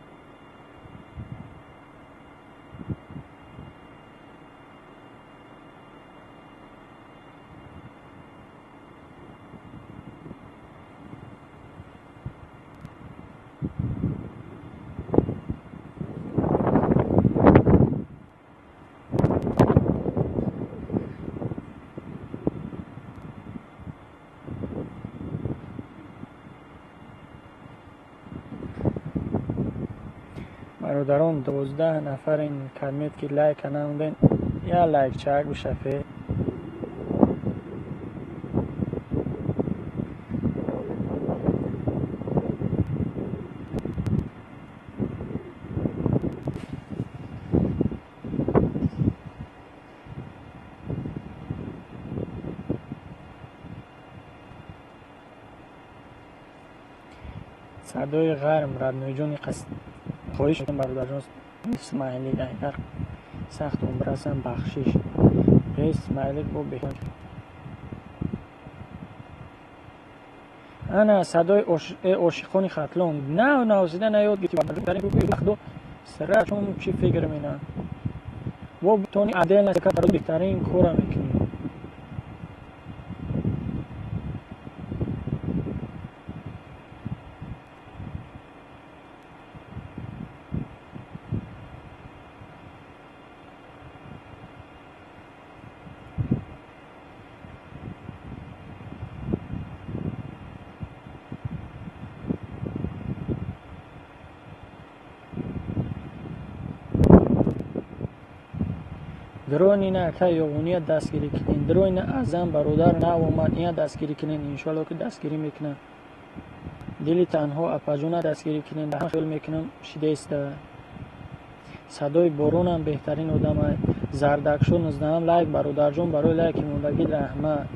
برادران 12 نفر این کلمت که لایک نمودین یا لایک چک بشفه. صدای غرم ردنوی جون قصد خواهش کنم برادر جان اسماعیلی اگر سخت عمر هستم بخشش اسماعیلی با بهتر انا صدای عاشقانی خطلون نه نوزیده نیاد گیتی برای بخدو سره چون چی فکر مینه و بتونی عدل نسکه برای بهترین کورا میکنی. درونی نه که یوونی دستگیری کنین درونی ازم برادر نه اومد این دستگیری کنین انشالله که دستگیری میکنن دلی تنها اپاجونه دستگیری کنین به هم خیال میکنم شیده است. صدای بارون هم بهترین آدم زردکشو 19 لایک برادر جون برای لایک موندگی رحمت.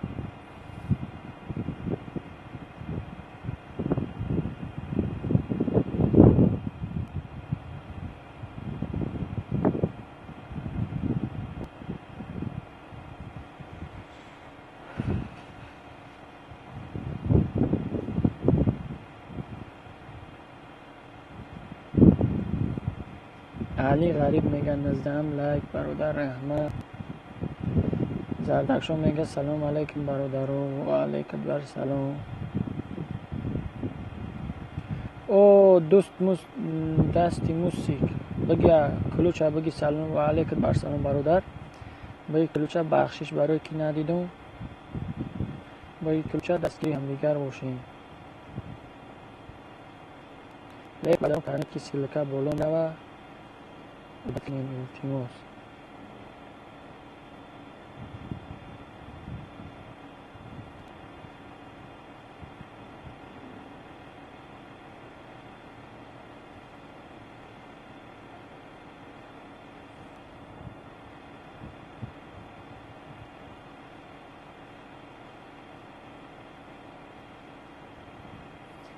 علی غریب میگه 19 لایک برادر رحمت. زردکشو میگه سلام علیکم برادر و علیکم بر سلام. او دستی موسیک بگی کلوچه بگی سلام و علیکم بر سلام برادر بگی کلوچه بخشش برای کی ندیدم با این کلچه دستگیری هم دیگر باشیم. لیک بدم کنه که سیلکه بولون رو بکنیم التیماس.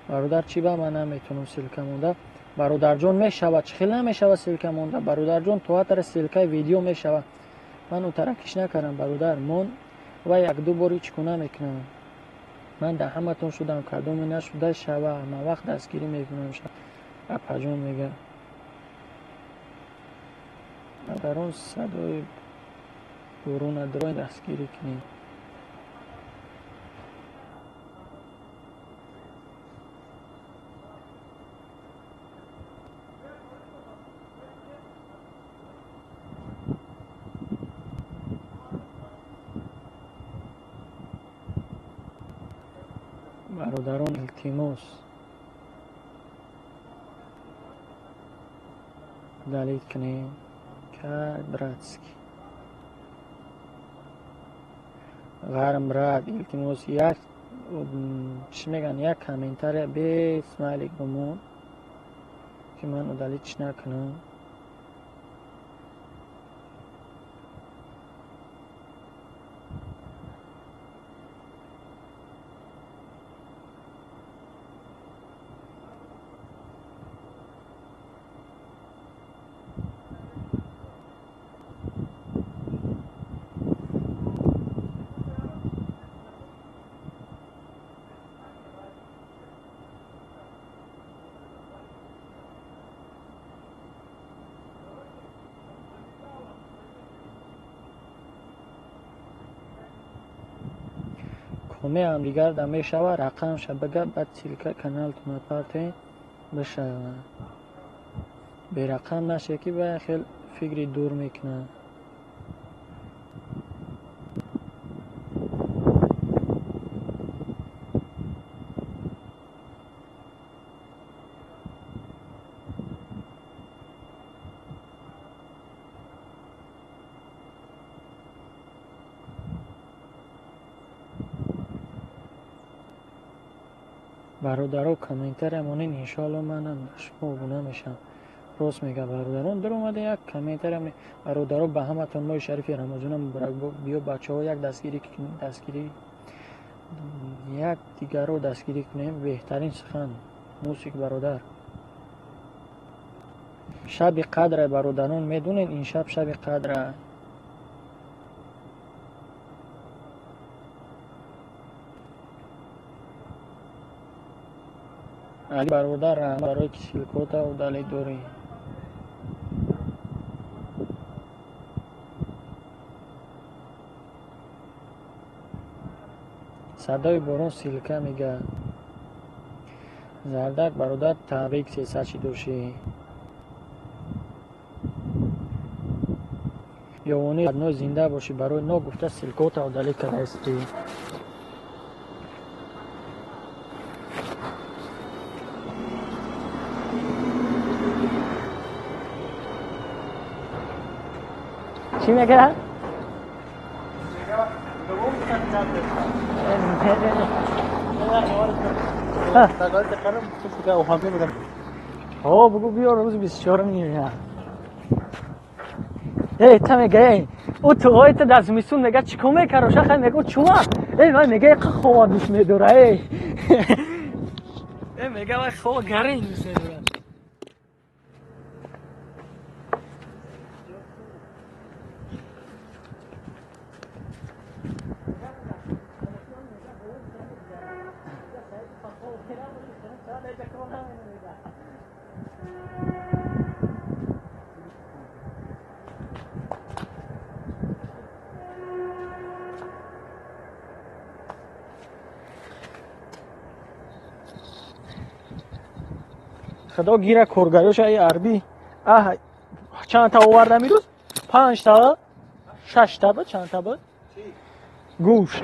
برادر چی با من نمیتونم سیلکه مونده. برادر جون میشود خیلی نمیشود سیلکه مونده. برادر جون تو اتر سیلکه ویدیو میشود. من اون ترکش نکردم برادر من و یک دو باری چکنه میکنم. من ده همتون شدم کدوم نشده شوه من وقت دستگیری میکنم شد اپا جون میگه در اون صدای برون درای دستگیری کنیم. برادران التیماس دلیل کنیم که براتسکی غرم راد التیماس یک چی میگن یک کامنتر به اسمایلیک بمون که من دلیلش نکنم. کمی هم دیگر دمی شوه رقم شد بگه بعد سیلکه کانال تو مپارتین بشه به رقم نشه که باید خیلی فکری دور میکنه. برادرها کامنتر امانین انشالله منم شما بونه میشم. راست میگه برادران در اومده یک کامنتر برادرها به همتون مای شریفی رمضان مبارک بیا بچه ها یک دستگیری یک دیگر رو دستگیری کنیم بهترین سخن موسیق برادر. شب قدر برادران میدونین این شب قدر علی برادر برای سیلکوتا و دلی دوری صدای بارون سیلکه میگه زردک برادر تبریک 342 یوانی نو زنده باشی برای نو گفته سیلکوتا و دلی کرده استی. چی میگه؟ بگو بیا روز 24 میره. ای تا میگه او تو هایت در زمستون میگه چیکار میکنه روشن خیلی میگه چوما ای من میگه خواب دوست میداره ای میگه وای خواب گرین دوست میداره. خدا گیره کارگروش ای عربی چند تا آوردم میروز 5 تا 6 تا بود چند تا بود گوشت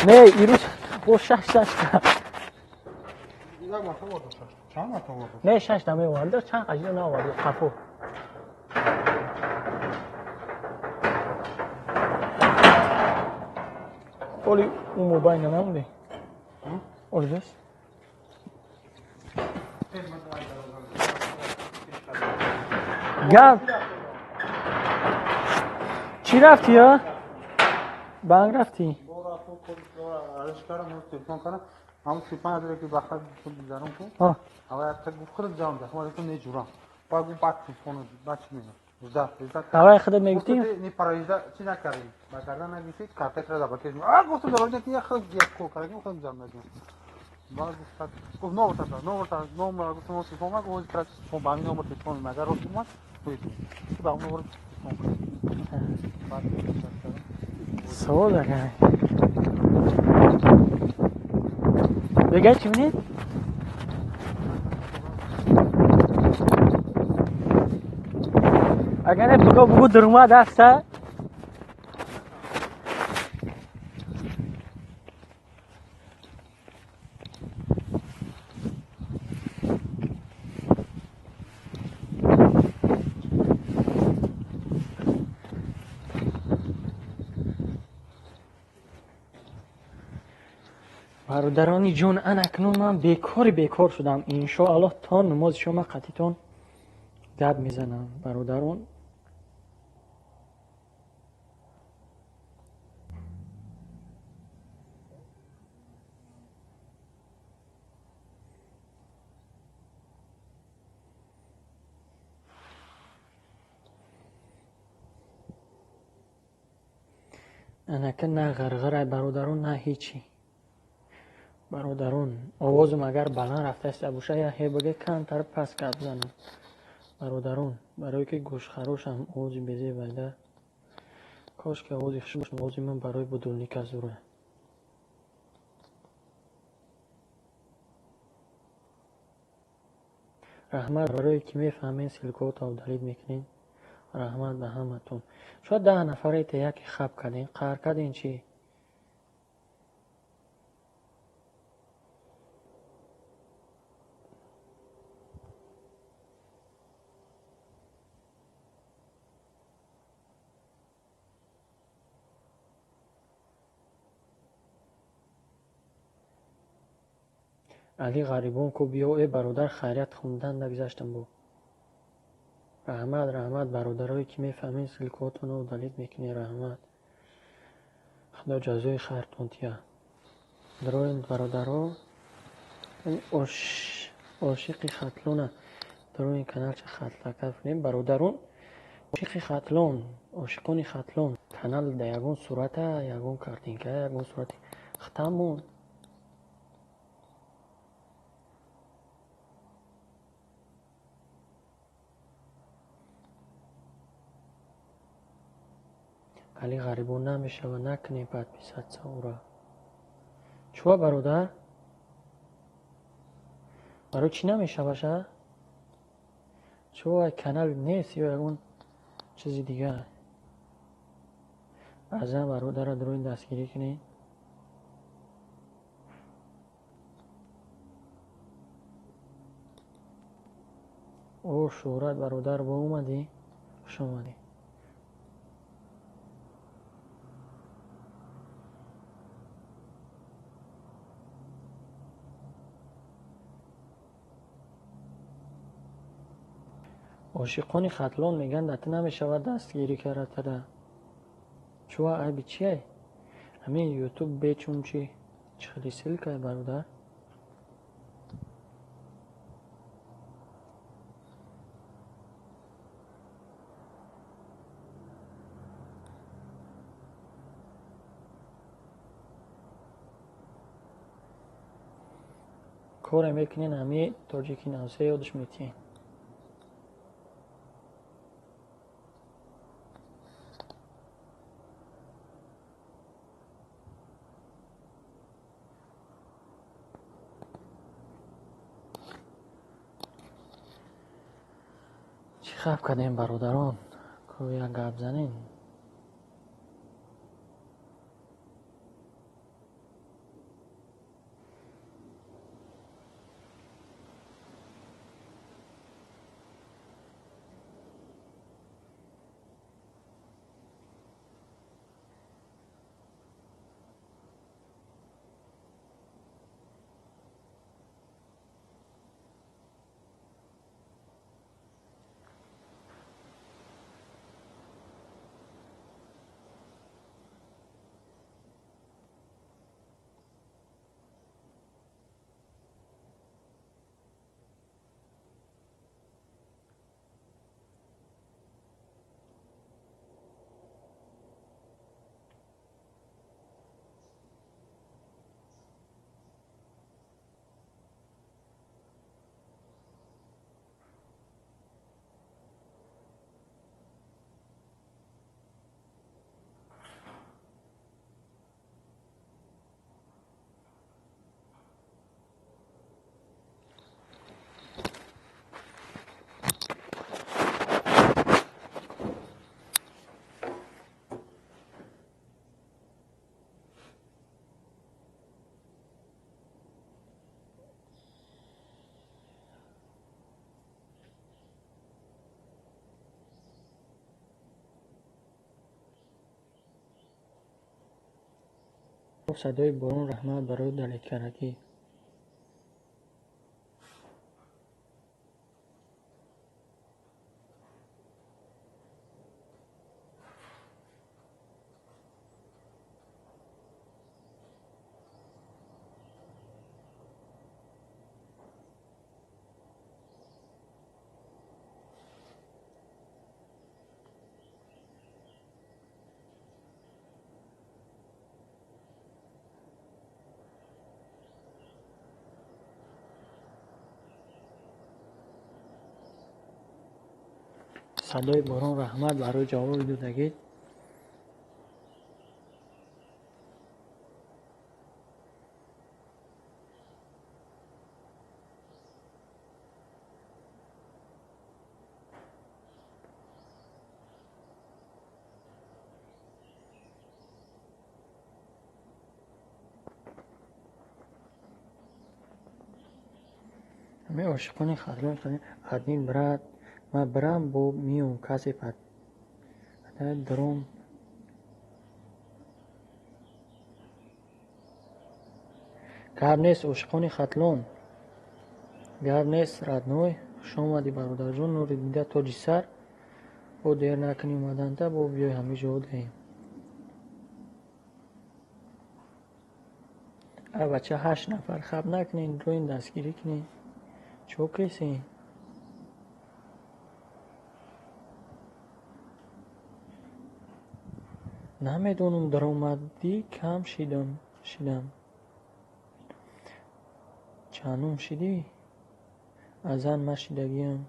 نه ایروز او شش تا یک مرتبه آورده شد. چند مرتبه آورده؟ نه شش تا میوارد چند قضیه نه آورد قفو اولی اون موبایل نمونده اولی بس گرد چی رفتی ها؟ بانگ رفتی؟ بورا عرش کردم تلفن کردم همون تلفن نداره که بخواد بیزارم کن ها اول تا گفت جام ده ولی تو نجورم بعد بعد تلفن بعد چی میگم زدا هوای خودت میگفتی؟ نی پرایزدا چی نکردی با کردن نگیتی کارت را دباکش گفتم دباکش یه خود یک کو کردم خودم جام ندم بعد گفت نو تا نو ما گفتم نو تلفن ما گفت کرد فون با نو تلفن مگر رو تو ما توی با نو بعد سوال داره بگه چی می‌نید؟ اگر بگو درما دسته برادرانی جون اکنون من بیکار شدم انشاءالله تا نماز شما قطعتون گپ میزنم برادران انکه نه غرغره برادران نه هیچی برادران آوازم اگر بلند رفته است ابوشه یا هی بگه کم طرف پس گپ زنم برادران برای که گوش خروشم آوازی بزی بایده کاش که آوازی خشوش آوازی من برای بدلنی که زوره رحمت برای که میفهمین سلکوت و دلید میکنین رحمت به همتون شاید 10 نفره تا یکی خب کردین قهر کردین چی علی غریبون کو بیو ای برادر خیریت خوندن نگذاشتم بو رحمت برادرایی که میفهمین سلکوتون رو دلید میکنی رحمت خدا جزای خیرتون تیا دروین برادرها عاشقی خطلونه دروین کانال چه خطلکت کنیم برادرون عاشقی خطلون عاشقونی خطلون کانال در یگون صورت یگون کارتینکه یگون صورت ختمون علی غریبون نمیشه و نکنی بعد بیست سورا چوه برادر؟ برای چی نمیشه باشه؟ چوه کانال نیست یا اون چیزی دیگه بعضا برادر را دروین دستگیری کنی او شهرت برادر با اومدی؟ خوش اومدی عاشقانی خطلون میگن دت نمیشود دستگیری کرده چوه عیبی چیه؟ همین یوتیوب بیچون چی؟ خیلی سلکه برادر؟ کار میکنین همین تاجیکی نوسه یادش میتین چی خب کردین برادران که یک گپ زنین صدای بارون رحمت برای دلیکرگی. صدای بارون رحمت برای جواب دودگی. همه عاشقان خطران کنید ادین برد ما برم با میون کسی پد درم گرد نیست عاشقان خطلون گرد نیست ردنوی شما آمدی برادر جون نوری دیده تاجی سر با دیر نکنی اومدن تا با بیای همه جا دهیم. بچه 8 نفر خب نکنین روین دستگیری کنین چو کسی نمیدونم در اومدی کم شیدم چانم شیدی از آن مشیدگیم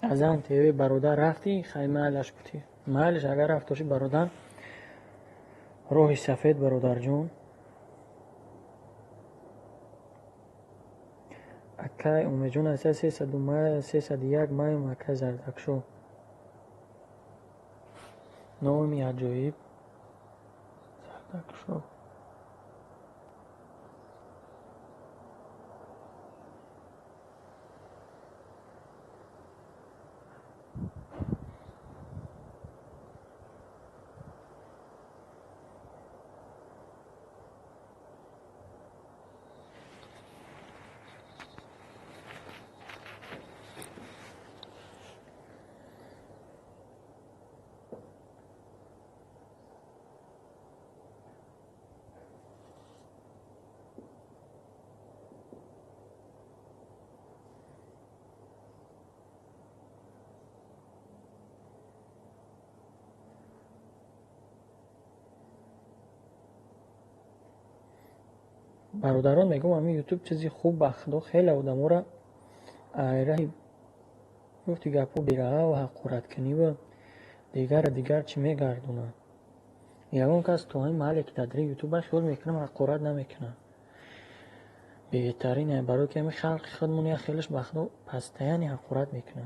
از آن تیوی برادر رفتی خیلی محلش بودی محلش اگر رفتاشی برادر روحی سفید برادر جون اکای اومه جون از 301 مایم اکای زردک شو نومی عجایب زردک شو برادران میگم همین یوتیوب چیزی خوب بخدا خیلی آدم‌ها را ایره گفتی گپو بیره و حقورت کنی و دیگر چی میگردونه یکم کس تو این محل که تدری یوتیوب شروع میکنم حقورت نمیکنه بهترینه برای که همین خلق خودمون خیلیش بخدا پستیانی حقورت میکنه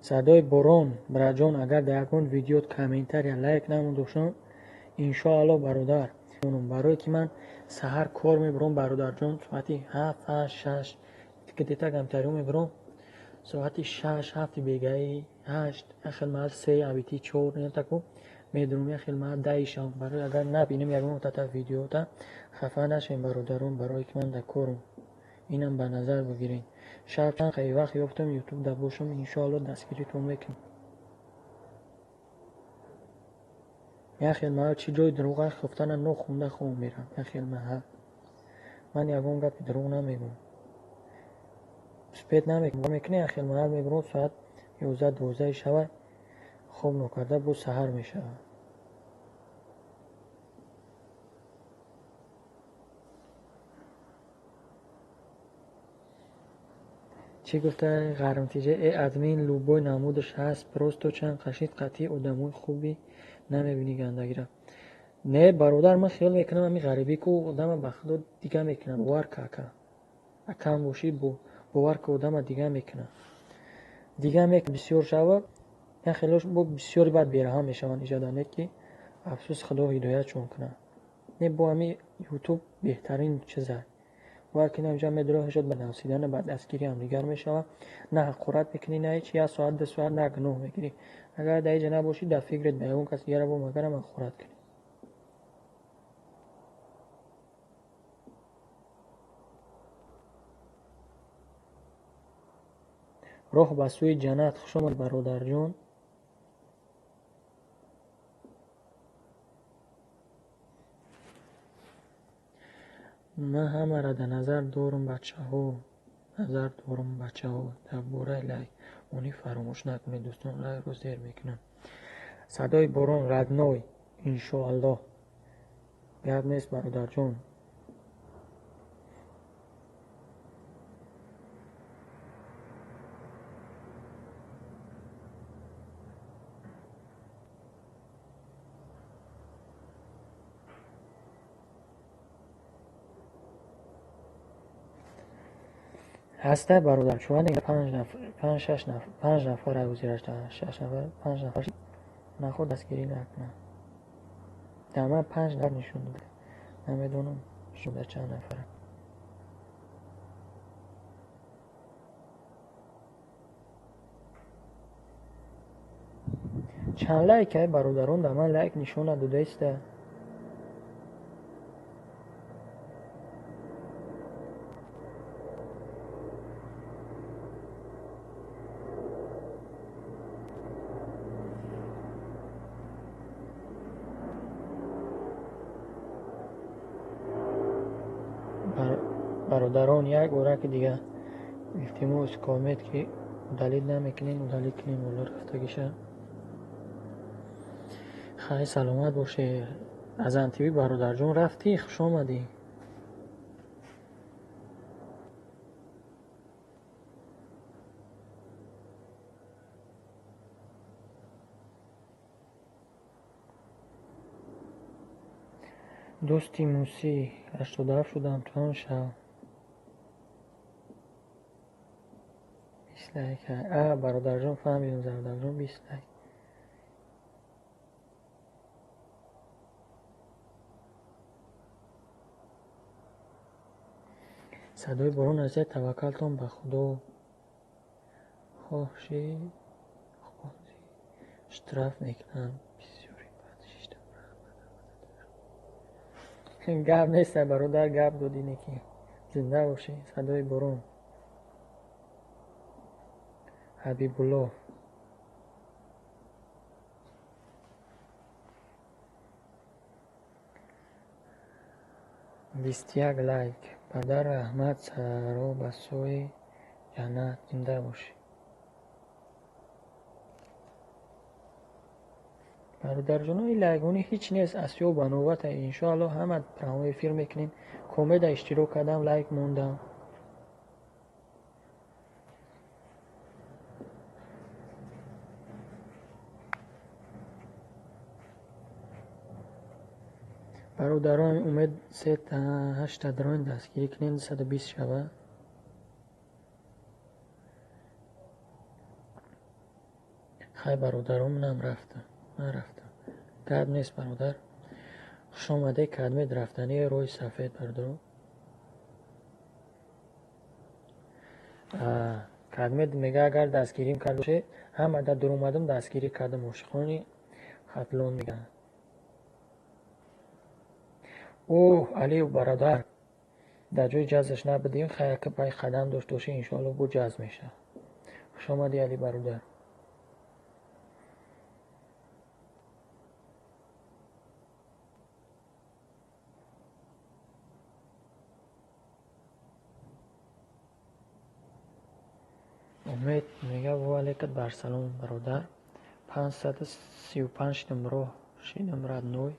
صدای بارون برجان اگر در یکون ویدیو کامنتر یا لایک نمودوشون انشاءالله برادر برای که من سحر کار میبرم برادر جون ساعتی 7 8 6 که دیتا کمتری میبرم ساعتی 6 7 بیگایی 8 اخل مال 3 ابیتی 4 نه تکو میدونم اخل مال 10 شام برای اگر نبینم یکم تا ویدیو تا خفه نشین برادرون برای که من دکورم اینم به نظر بگیرین شب چند خیلی وقت یافتم یوتیوب دبوشم انشاءالله دستگیریتون میکنم یا خیلی ما چی جای دروغ خفتن نو خونده خون میرم یا خیلی من یکم گپی دروغ نمیگم سپید نمیکنه یا خیلی ما میبرم ساعت 11 12 شب خوب نکرده بود سحر میشه چی گفته غرمتیجه ای ادمین لوبوی نمودش هست پروستو چند قشید قطعی آدموی خوبی نمیبینی گندگی را نه برادر من خیال میکنم همین غریبی که آدم بخدا دیگه میکنه باور که اکم باشی باور که آدم دیگه میکنه بسیار شبا یا خیلیش با بسیاری باید بیراه میشوند ایجادانه که افسوس خدا هدایتشون کنه. نه با همی یوتیوب بهترین چیزه. وقتی اینجا مدرو شد به نوسیدن بعد دستگیری هم دیگر میشود. نه حقارت میکنی نه هیچ یا ساعت 2 ساعت نه گناه میگیری. اگر در اینجا نباشی در فکرت به اون کسی دیگر با مگر هم حقارت کنی. راه به سوی جنت خوش آمد برادر جون. من همه را در نظر دارم بچه ها در باره لای اونی فراموش نکنید دوستان. لای رو زیر میکنم. صدای باران ردنای انشاءالله گرد نیست برادر جون. هسته برادر شما دیگه 5 نفر از زیرش 6 نفر 5 نفر نخود دستگیری نکنه. در من 5 نفر نشون داده. نمیدونم شده چند نفره. چند لایک های برادران در من لایک نشون داده است. برادران یک ورق دیگه التماس کامت که دلیل نمیکنین و دلیل کنین ولی رفتگیشه. خیلی سلامت باشه. از انتیوی برادر جون رفتی خوش آمدی. دوستی موسی 87 شدم چون شب 20 لایک. برادر جون فهمیدم برادر جون 20 لایک. صدای بارون از توکلتون به خدا خوشی اشتراف میکنم بسیاری بعد گرد نیست برادر گرد دادینه که زنده باشی. صدای بارون حبیب الله 21 لایک. پدر احمد سرا به سوی جنت زنده باشی. برادر جونای لایگونی هیچ نیست اسیو بنوبت انشاءالله همه برنامه فیلم میکنیم. کامل اشتراک کردم لایک موندم. برادران امید 3 تا 8 درون دستگیری کنین 120 شوه. خیلی برادران منم رفتم. من رفتم گرد نیست برادر. خوش آمده کدمید رفتنی روی سفید برادران. کدمید میگه اگر دستگیریم کرده باشه هم عدد در اومدم دستگیری کردم عاشقانی خطلون میگه. اوه علی و برادر در جای جزش نبدیم خیلی که پای قدم داشته باشه انشاءالله بود جز میشه. خوش آمدی علی برادر. امید میگه و علیکت برسلام برادر. 535 نمره شیدم رد نوی.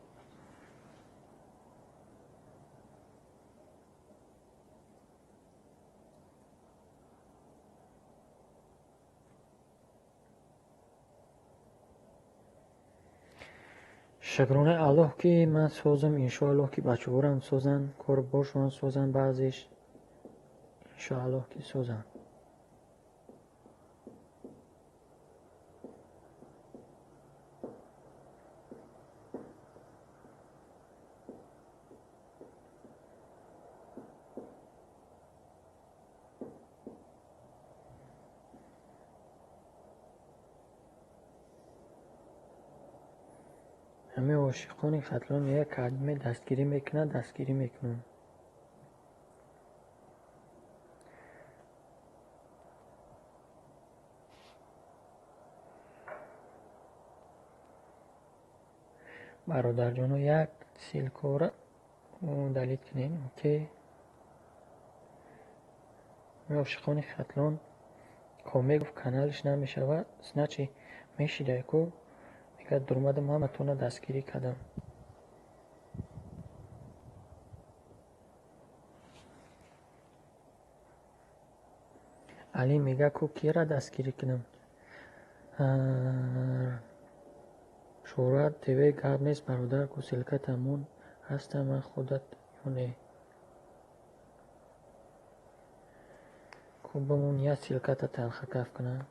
شکرانه الله که من سوزم انشاءالله که بچه هورم سوزن کار باشون سوزن بعضیش انشاءالله که سوزن. همه عاشقان خطلان یک کلمه دستگیری میکنن. برادر جانو یک سیلکوره دلیت کنیم که عاشقان خطلان کامی گفت کانالش نمیشود سنچی میشیده کو میگه درمدم همه تونه دستگیری کردم. علی میگه کو کی را دستگیری کنم؟ شورت تیوی گرد نیست برادر کو سلکت همون هستم من خودت یونه کو بمون یا سلکت تلخ کف کنم.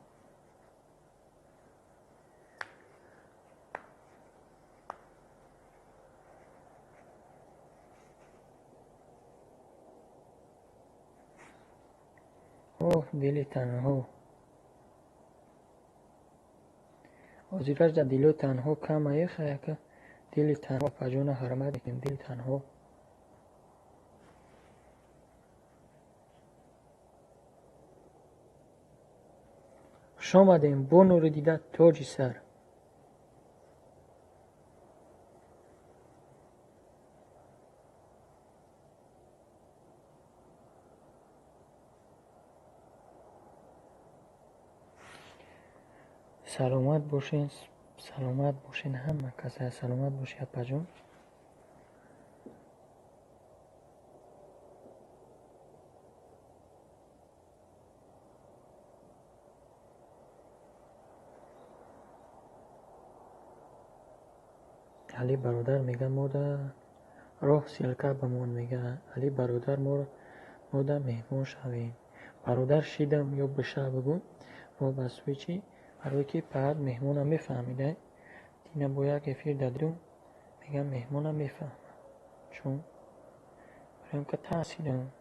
اوه دلی تنها آزیرش در دلو تنها کم ایخه که دلی تنها پجون حرمت بکنیم دل تنها خوش آمدیم با نور دیده تاج سر. سلامت باشین همه کسی سلامت باشی اپا جون. علی برادر میگه ما در راه سلکه بمون میگه علی برادر ما در مهمون شویم. برادر شیدم یا بشه بگو ما بسوی چی برای که بعد مهمونم میفهمیده دینه باید گفیر دادرون میگم مهمونم میفهم چون بریم که تحصیلم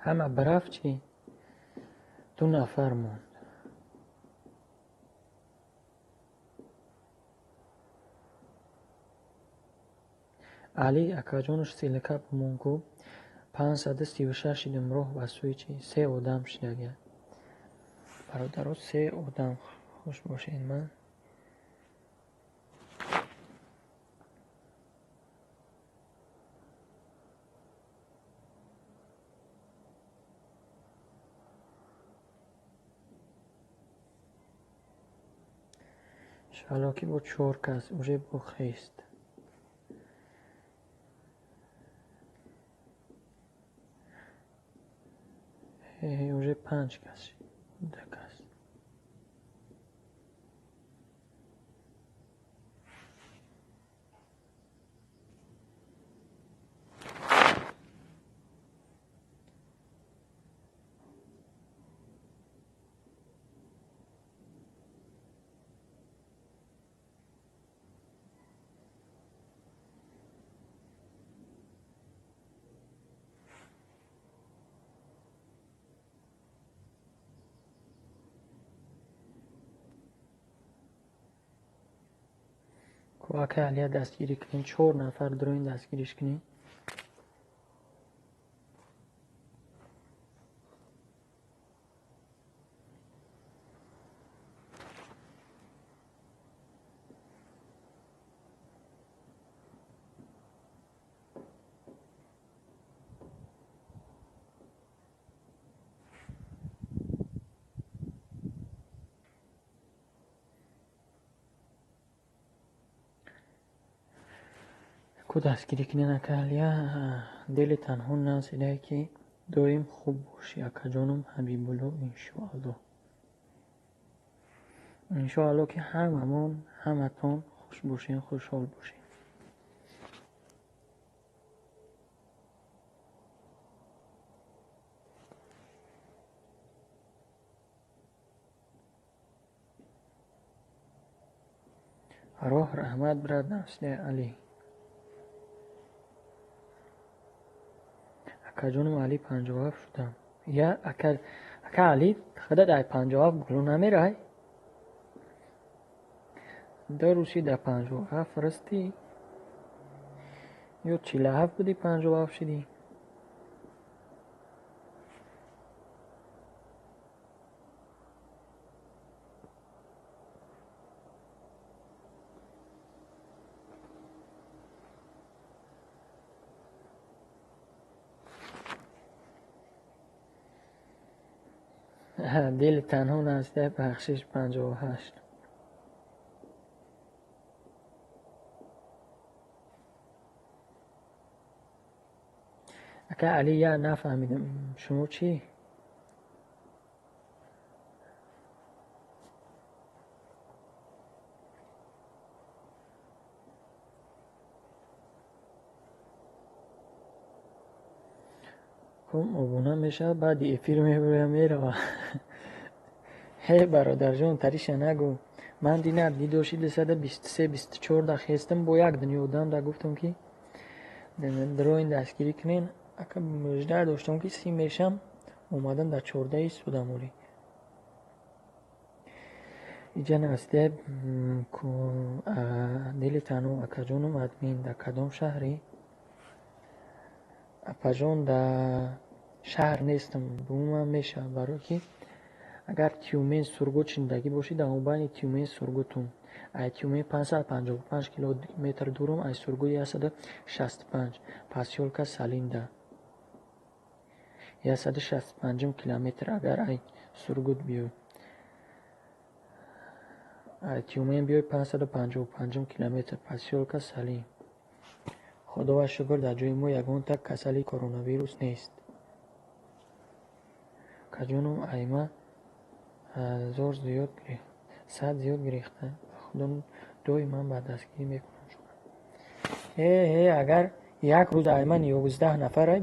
همه برفت چی 2 نفر موند. علی اکاجونش سیلکه بمونگو 536 راه بسوی چی 3 آدم شده برادر 3 آدم خوش باشین. من شالا که با 4 کس اوژه بخیست اوژه 5 کس 2 کس که علیه دستگیری کنین 4 نفر دروین دستگیریش کنین. کو دستگیری کنین اکا علیه دل تنها نسیده که داریم خوب باشی اکا جانم حبیبالله انشاءالله که همتون خوش باشین خوشحال باشین. роҳ раҳмат брат насли али. акаҷонам али 57 шудам. Я ака али хадад ай 57 гулу намерай? Да рӯси да 57 расти? Ё 47 буди 57 шуди? دل تنها نزده بخشش 58. اکا علی یا نفهمیدم شما چی؟ کم ابونه میشه بعد افیر میره. هی برادر جان تریش نگو. من دینا دیدوشی 223-24 خستم با یک دنیا آدم دا گفتم که دروین دستگیری کنین. اکا مجده داشتم که 30 میشم اومدم در 14 سودم اولی. اینجا نسته دل تنو اکا جانم ادمین در کدام شهری؟ اپا جان در شهر نیستم بومم میشه برای که اگر تیومین سرگوت زندگی باشی در اون تیومین سرگوتم ای تیومین 555 کیلومتر دورم ای سرگوی 165 پاسیولکا سالینده 165 کیلومتر اگر ای سرگوت بیو ای تیومین بیوی 555 کیلومتر پاسیولکا سالین. خدا و شکر در جای ما یگان تک کسلی کرونا ویروس نیست. کجانم ایما زور زیاد گریخت 100 زیاد گریخته. خدا دوی من بعد دستگیری میکنم شما. اگر یک روز ایما 11 نفر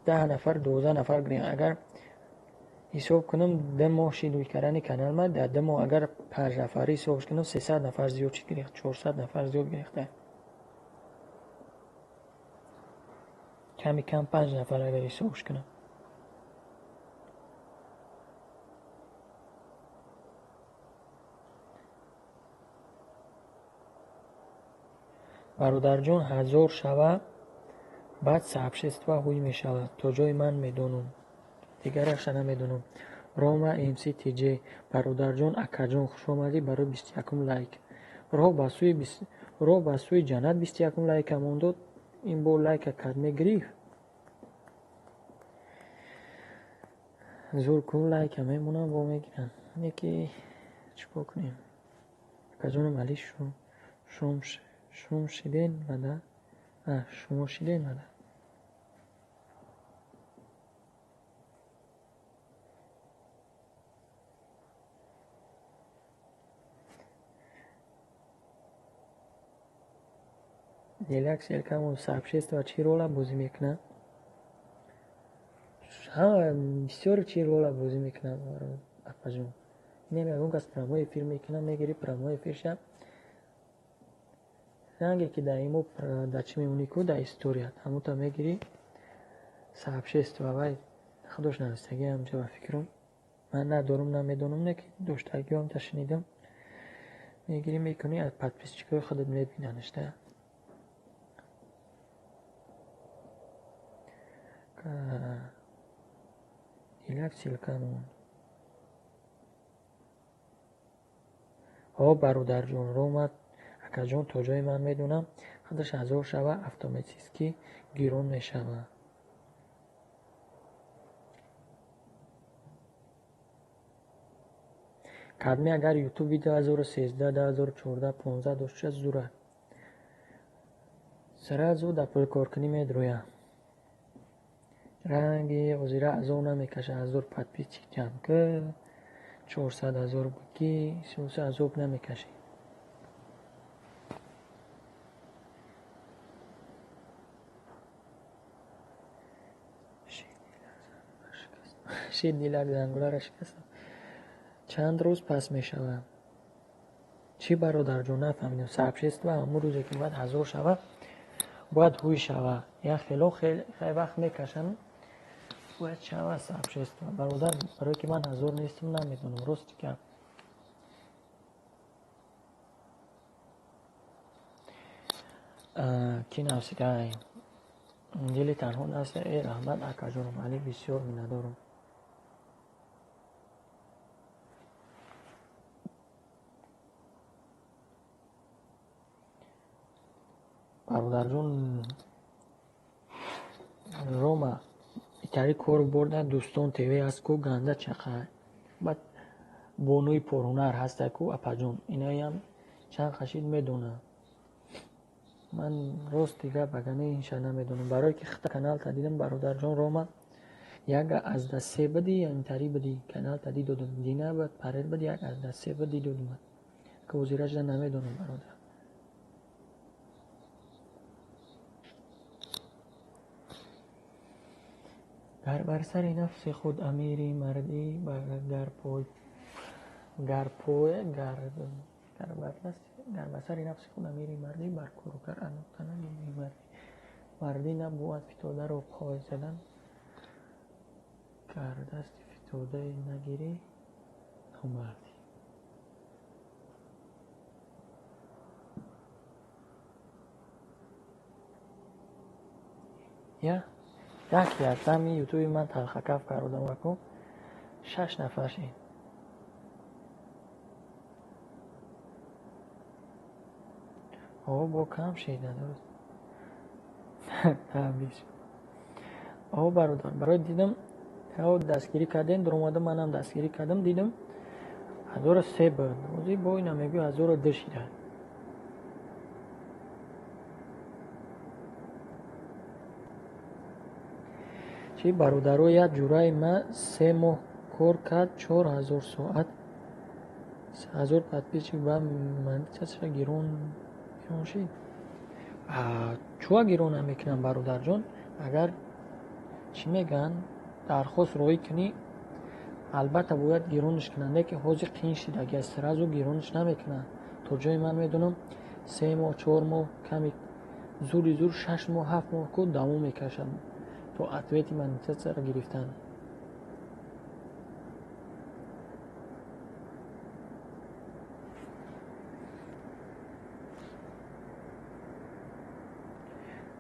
10 نفر 12 نفر گریخت اگر حساب کنم 2 ماه شیدوی کردن کانال ما در 2 ماه اگر 5 نفری حساب کنم 300 نفر زیاد چی گریخت 400 نفر زیاد گریخته. کمی کم 5 نفر اگر حساب کنم. برادر جان 1000 شوه بعد سابشست و هوی می شود تا جای من میدونم دیگرش نمیدونم. راما امسی تی جی برادر جان اکا جان خوش آمدی برای 21 لایک. راه با سوی جنت 21 لایک همون داد. این با لایک کدمه گریف زور کن لایک همه مونم با میگیرن یکی چکو کنیم. اکا جانم علی شما شیدین مده شما شیدین مده دیلکس یلکم سابشست و چی رولا بازی میکنه بسیار چی رولا بازی میکنه اپا جون نمیگم که از پراموی فیلم میکنه میگیری پراموی فیلم رنگی که در ایمو در چی میمونی که در استوریات همون تا میگیری سابشست و باید خودش نوستگی همچه و فکرم من ندارم نمیدونم نه که دوشتگی هم تشنیدم میگیری میکنی از پدپیسچیکای خودت میبیننشته ایلک سیلکمون برادر جون رو اومد اکا جون تا جای من میدونم خودش 1000 شوه افتوماتیسکی گیرون میشوه. کدمی اگر یوتیوب ویدیو 2013 2014 15 داشته زوره سره زود اپل کار کنی میدرویه رنگی وزیره از اون نمیکشه 1000 پدپیچ جمع که 400,000 بکی 300,000 نمیکشی. شید دیلک زنگوله را شکستم. چند روز پس می شود چی برادر جون نفهمیدم. سبشست و همون روزی که باید 1000 شوه باید هوی شوه. یا خیلی وقت میکشن باید شوه سبشست. برادر برای که من 1000 نیستم نمیدونم راستی که کی نفسیده دلی تنها نست ای رحمت اکا جونم علی بسیار می ندارم. برادر جون روما ایتاری کور برده دوستان تیوی هست کو گنده چقدر بعد بونوی پرهنر هسته کو اپا جون اینایی هم چند خشید میدونه. من راست دیگه بگنه اینشا نمیدونم. برای که خط کانال تا دیدم برادر جون روما یک از دسته بدی یا اینتاری بدی کانال تا دیدم دینه بعد پرید بدی یک از دسته بدی دیدم که وزیرش نمیدونم برادر. گر بر سر نفس خود امیری مردی گر بر سر نفس خود امیری مردی بر کروکر انوتن نمیری مردی نبود فتوده رو پای زدن گر دست فتوده نگیری تو مردی. یا یکی از تامی یوتیوب من تلخکف کردم وکو 6 نفر شید. با کم شید ندارد تبلیش. برادر برای دیدم دستگیری کردن در اومده منم دستگیری کردم دیدم 1003 بود. روزی بای نمیگو 1002 شده. چی برادرو یک جورای ما 3 ماه کار کرد 4000 ساعت 3000 تدبیر چی با من چه گیرون شید. چوا گیرون نمیکنم برادر جون. اگر چی میگن درخواست روی کنی البته باید گیرونش کنن که حوزی قین شید. اگه استرازو گیرونش نمیکنن تو جای من میدونم 3 ماه 4 ماه کمی زور 6 ماه 7 ماه کود دوام میکشن تو اتویتی من چه را گرفتن.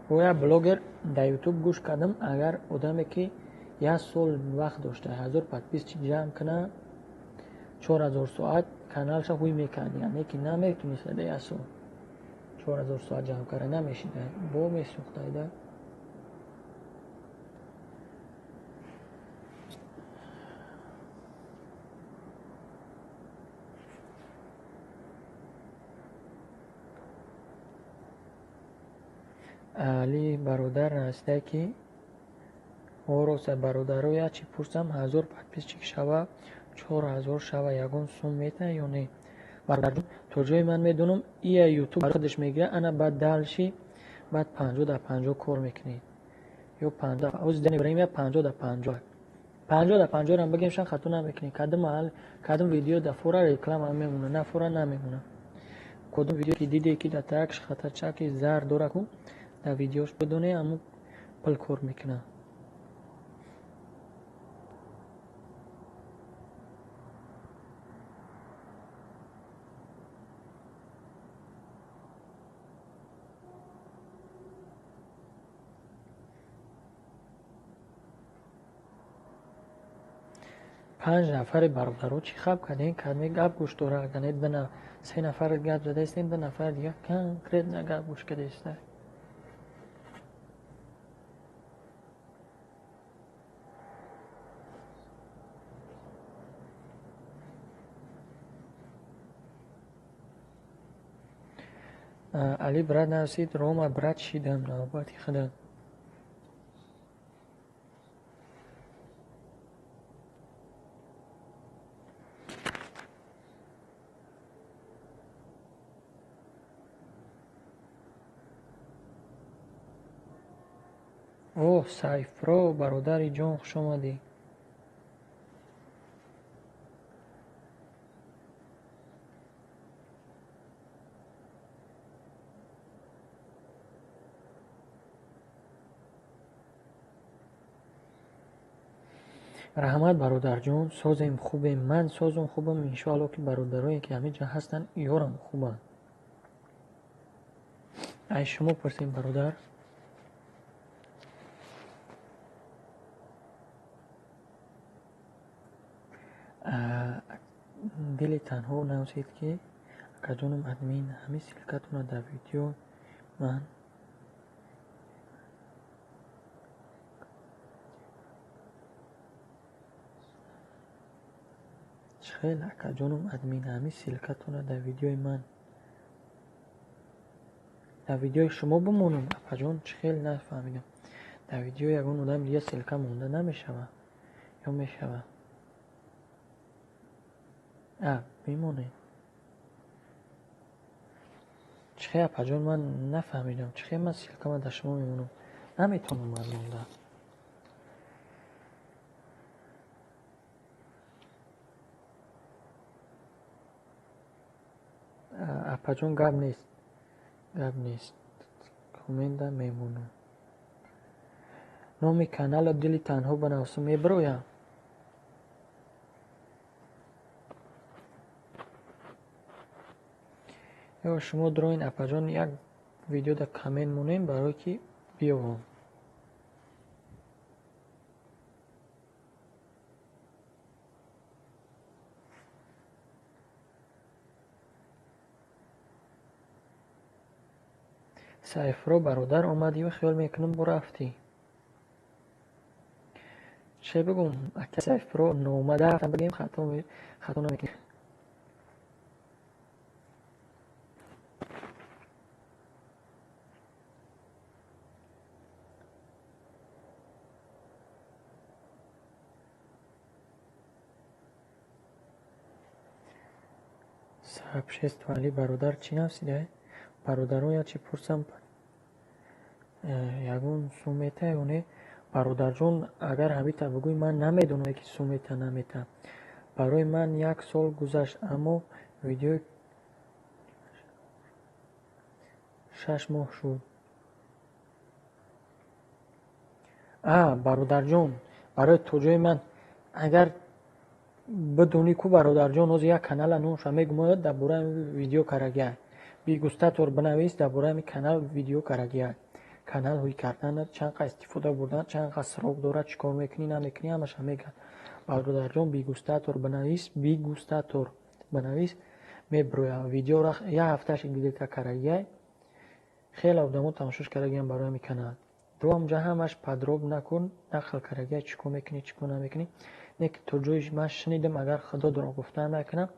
گویا بلاگر در یوتیوب گوش کردم اگر آدمی که 1 سال وقت داشته 1000 تدبیر چی جمع کنه 4000 ساعت کانالش هوی میکنه. یعنی که نمیتونیست در 1 سال 4000 ساعت جمع کنه نمیشیده با میسوخته ایده. علی برادر هسته که راست برادر یا چی پرسم 1000 تدبیر چی شوه 4000 شوه یگون سوم میته یا نه. برادر تو جای من میدونم ای یوتیوب خودش میگه انا بعد دلشی بعد 50 در 50 کار میکنید یا 50 از دنی بریم یا 50 در 50 در 50 هم بگیمشن خطا نمیکنید. کدوم ویدیو در فورا ریکلام هم میمونه نه فورا نمیمونه. کدوم ویدیو که دیدی که در ترکش خطر چکی زر داره کو در ویدیوش بدونه همون پل کار میکنه. پنج نفر برادرو چی خب کردین کدمی گپ گوش داره گنید بنا 3 نفر گپ زده استیم 2 نفر دیگه کنکریت نه گپ گوش کرده است. علی براد نرسید روما براد شیدم نوباتی خدا. اوه سایفرو برادری جون خوش آمدی. رحمت برادر جون، سازم خوبه، من سازم خوبم. انشاءالله که برادرایی که همه جا هستن یارم خوبن. ای شما پرسیم برادر. دل تنها نوشید که اکا جانم ادمین همه سلکتون در ویدیو من خیلی اکا جانم ادمین همه سلکتون در ویدیو من در ویدیو شما بمونم. اکا جان خیلی نفهمیدم در ویدیو یکون آدم دیگه سلکه مونده نمیشوه یا میشوه؟ بمونه. چخه اپا جان من نفهمیدم چخه من سلکه من در شما میمونم نمیتونم من مونده. اپا جان گب نیست کومنده میمونم. نام کانال دل تنها بنویسم میبرویم. یا شما دروین اپا جان یک ویدیو در کامنت مونیم برای که بیاوم. سایفرو برادر آمدی و خیال میکنم برو رفتی. چه بگم اگه سایفرو نومده رفتم بگیم خطا نمیکنی. سب شست ولی برادر چی نفسیده؟ برادرو یا چی پرسم یگون سومیته یونه برادر جون اگر همیتا بگوی من نمیدونم که سومیته نمیته. برای من 1 سال گذشت اما ویدیو 6 ماه شد. برادر جون برای توجه من اگر بدونی کو برادر جون از یک کانال نو شما گماید در باره ویدیو کرگی بی گستاتور بنویس در باره کانال ویدیو کرگی کانال هوی کردن چند قا استفاده بردن چند قا سراغ داره چیکار میکنی نمیکنی همش میگن. برادر جون بی گستاتور بنویس میبرویا ویدیو را یه هفتهش دیگه کرگی خیلی آدمو تماشاش کرگی برای می کانال دوم جا همش پدروب نکن نقل کرگی چیکار میکنی چیکار نمیکنی. نیک تو جویش من شنیدم اگر خدا درو گفتن نکنم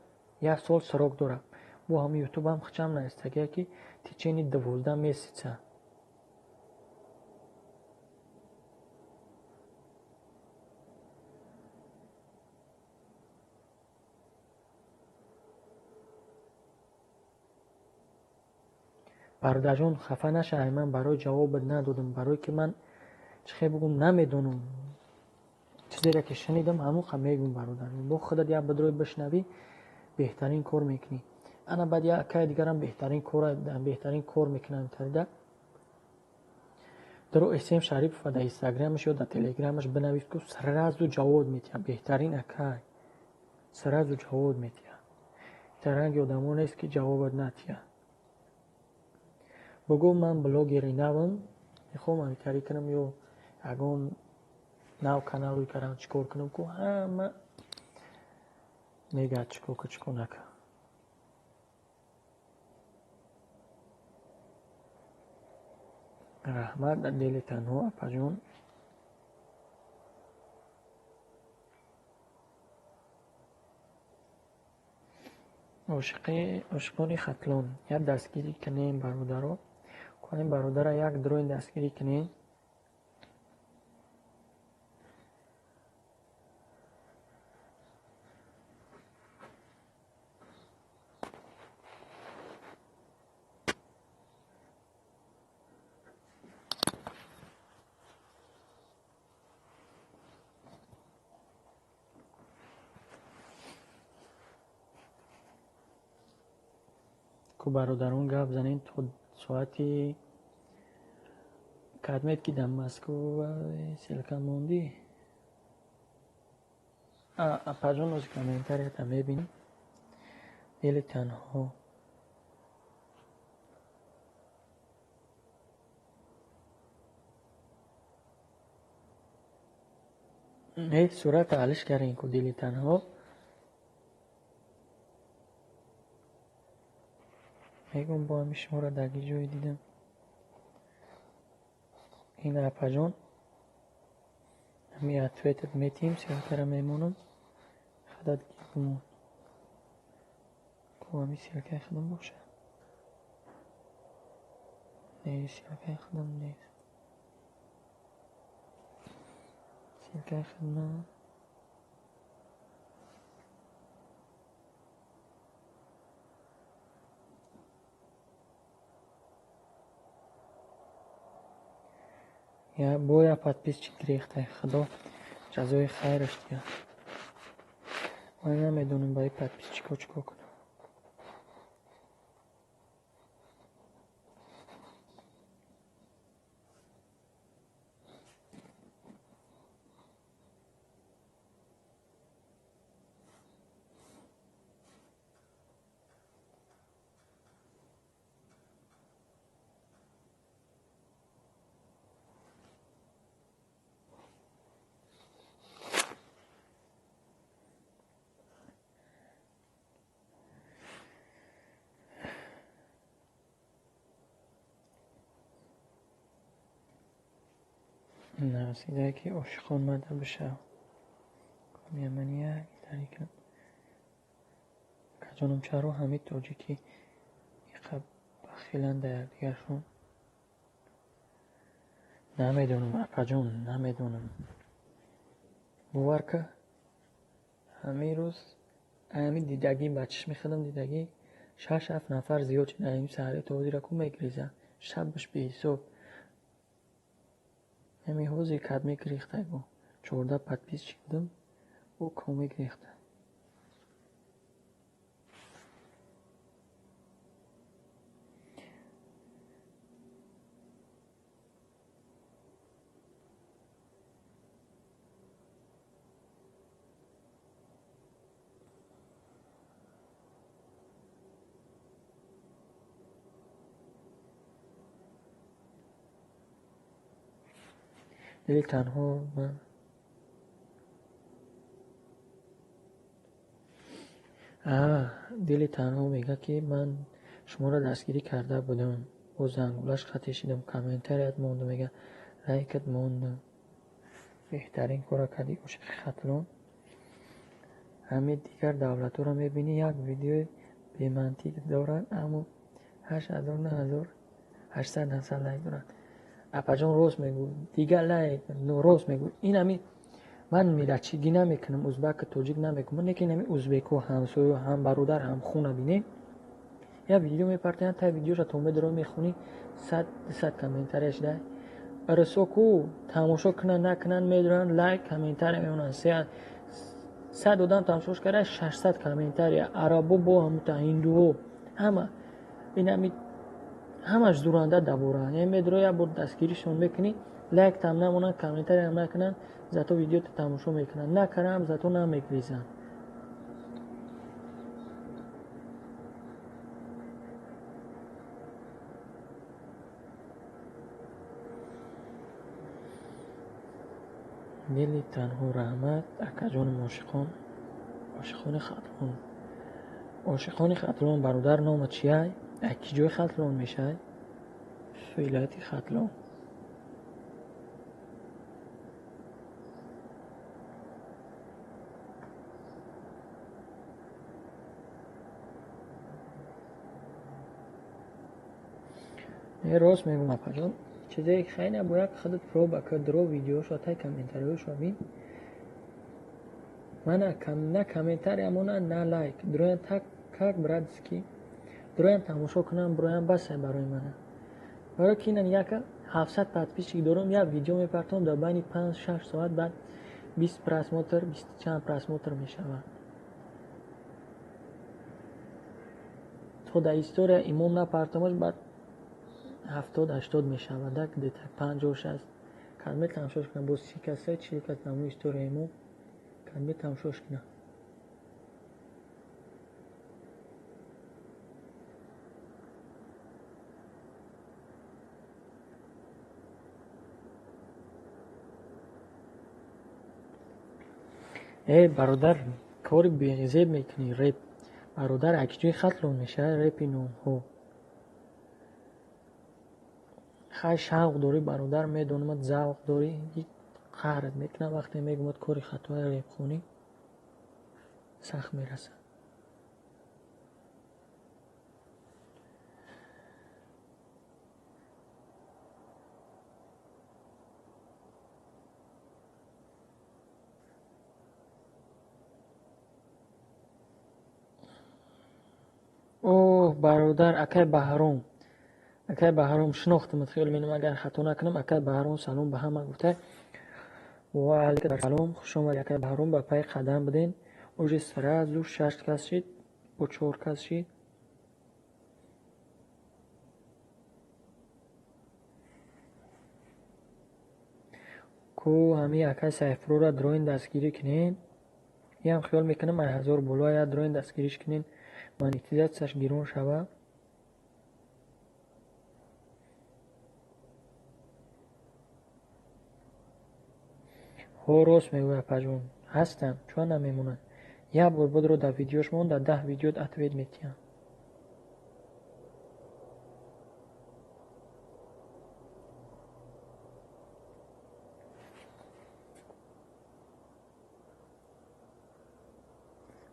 1 سال سراغ داره بو هم یوتیوب هم خچم نستگی که تیچینی 12 میسیچه. برادر جون خفه نشه من برای جواب ندادم برای که من چه بگم نمیدونم چیزی را که شنیدم همون میگم برادر با خودت یا بدروی بشنوی بهترین کار میکنی. انا بعد یا که دیگرم بهترین کار میکنم تریده درو اسم شریف و در اینستاگرامش یا در تلگرامش بنویس که سرازو جواب میتیم بهترین اکای سرازو جواب میتیم ترنگ آدمو نیست که جوابت نتیه. بگو من بلوگری نوم میخوام همین کاری کنم یا اگه ناو کانال روی کردم چیکار کنم که همه میگه چیکار نکن. رحمت در دل تنها اپا جون عاشقان خطلان یک دستگیری کنیم برادر کنیم برادر یک دروین دستگیری کنیم. که برادران گفت زنین تا ساعتی کدمت که دم مسکو و سلکه موندی اپاجون از کامنتاری تا میبینیم دل تنها هی صورت علش کردین که دل تنها میگم با همی شما را درگی جایی دیدم این اپاجون همی اتویتت میتیم سیلکره میمونم خداد گیبمون که همی سیلکه خدم باشه نه سیلکه خدم نیست سیلکه خدم یا боя подписчик грехтай худо ҷазои хайраш диёд ман намедонам ба ин подписчикҳо чӣ кор кунам نرسیده که عاشقان مده بشه یمنیه طریقا کجانم چرا همین تاجیکی یقب بخیلن در دیگرشون نمیدونم اپاجون نمیدونم باور که همین روز همین دیدگی بچش میخدم دیدگی 6-7 نفر زیاد شد همین سهره توضیح را کن میگریزن شبش به حساب همین حوزی کدمی گریخته گو 14 подпис چیدم او کمی گریخته دل تنها من دل تنها میگه که من شما را دستگیری کرده بودم با زنگولش خط کشیدم کامنتریت موند میگه لایکت موند بهترین کار کردی عاشق خطلون همه دیگر دولت را میبینی یک ویدیو بی منطق دارن اما 8,000 لایک دارن اپاجون روز میگو دیگر لایک روز میگو این همی من میرچیگی نمیکنم ازبک توجیک نمیکنم من نکنم ازبکو همسایه هم برادر هم خونه بینه یا ویدیو میپرتن تا ویدیوش تو میدرو میخونی 100 کامنتارش ده ارسوکو تماشا کنن نکنن میدرن لایک کامنتار میونن 100 دادن تماشاش کرده 600 کامنتاری عربو با هم تا هندو همه این همی همش دورنده دبورن یعنی میدرو یا بود دستگیریشون میکنی لایک تام نمونن کامنتاری هم نکنن زاتو ویدیو تماشا میکنن نکنم زاتو نمیگریزن دل تنها رحمت اکجان عاشقان خطلون برادر نام چیه اکی جای خطلون میشه ولایت خطلون یه راست میگم اپاجون چیزی خیلی باید خودت رو بکر درو ویدیوش و تای کامنتاریوش رو بین من نه کامنتاری امونه نه لایک دروین تک برادسکی دروین تماشا کنم بروین بسه برای منه برای که اینن یک 700 подписчик دارم یا ویدیو میپرتم در بین 5-6 ساعت بعد 20 просмотр 20 چند просмотр میشود تو در استوریا ایمون نپرتمش بعد 70-80 میشود دیگه 50-60 کامل تماشاش کنم با 30 کسای 40 کس نمو استوریا ایمون کدمی تمشوش کنه. ای برادر کاری بیزیب میکنی ریپ. برادر اکجوی خطلون میشه ریپی نوم هو. خیلی شوق داری برادر، میدونمت ذوق داری، قهرت میکنه وقتی میگمت کاری خطای ریپ خونی سخت میرسه. اوه برادر اکای بهرام شناختمت خیلی مینم اگر خطا نکنم. اکای بهرام سلام به همه گفته و علیکم سلام، خوش آمد اکای بهرام. به پای قدم بدین. اوج سره زو 6 کس شید و 4 کس شید. کو همی اکای سیفرو را دروین دستگیری کنین. هم خیال میکنم 1000 بولای دروین دستگیریش کنین مانیتیزت سش گیرون شوه. هو راست میگوی پجون هستم چون نمیمونن. یه بار بود رو در ویدیوش مون در 10 ویدیو اتوید میتیم.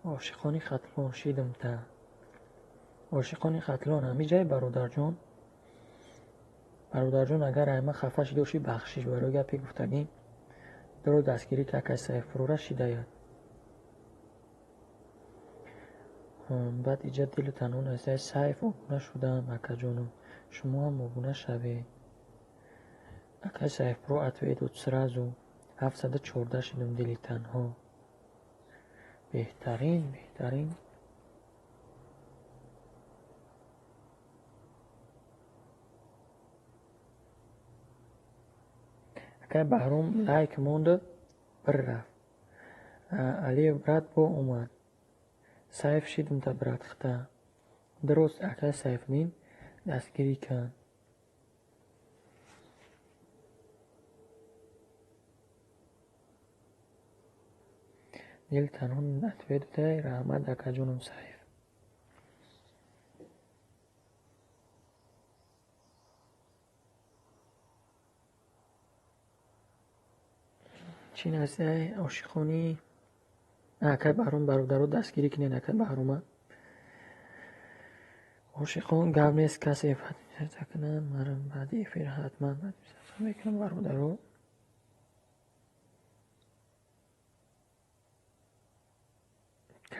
عاشقانی خطلان شیدم تا عاشقانی خطلان همی جای برادر جان. برادر جان اگر ایمه خفه شده باشی بخشش برای گپی گفتگیم درو دستگیری که اکای سیفرو را شیده ید. بعد ایجا دل تنون ازای سیف آبونه شدم اکا جانم. شما هم آبونه شوید. اکای سیفرو اتوید و سرازو 714 شدم دلی تنها. بهترین اکای بهرام لایک مونده بر رفت. علی برات با اومد سیف شیدم تا برات خطا. درست اکای سیف نیم دستگیری کن. دل تنون اتوید تای رحمت اکا جونم سیف. چی نسته عاشقانی اکای بهرام برادر دستگیری کنین. اکای بهرام عاشقان گم نیست کسی فتح کنن مرم بعدی فیر حتما میکنم برادر رو.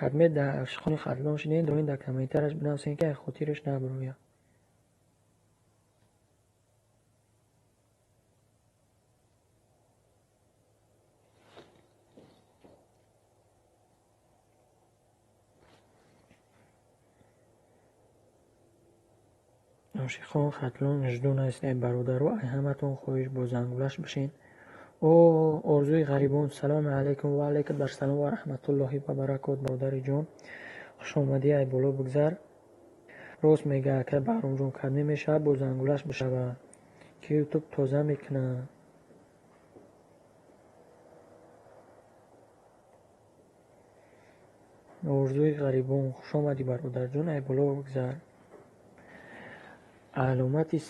کدمه در عاشقانی خطلان شدین دروین در کمیترش بنوسین که خطیرش نبرویم. عاشقان خطلان اجدون است ای برادر رو. ای همتون خویش با زنگولش بشین. او ارزوی غریبون سلام علیکم و علیکم در سلام و رحمت الله و برکات برادر جون. خوش آمدی ای بالا بگذر. راست میگه که بهرام جون کدمی میشه با زنگولش بشوه که یوتیوب تازه میکنه. ارزوی غریبون خوش آمدی برادر جون ای بالا بگذر. علامتی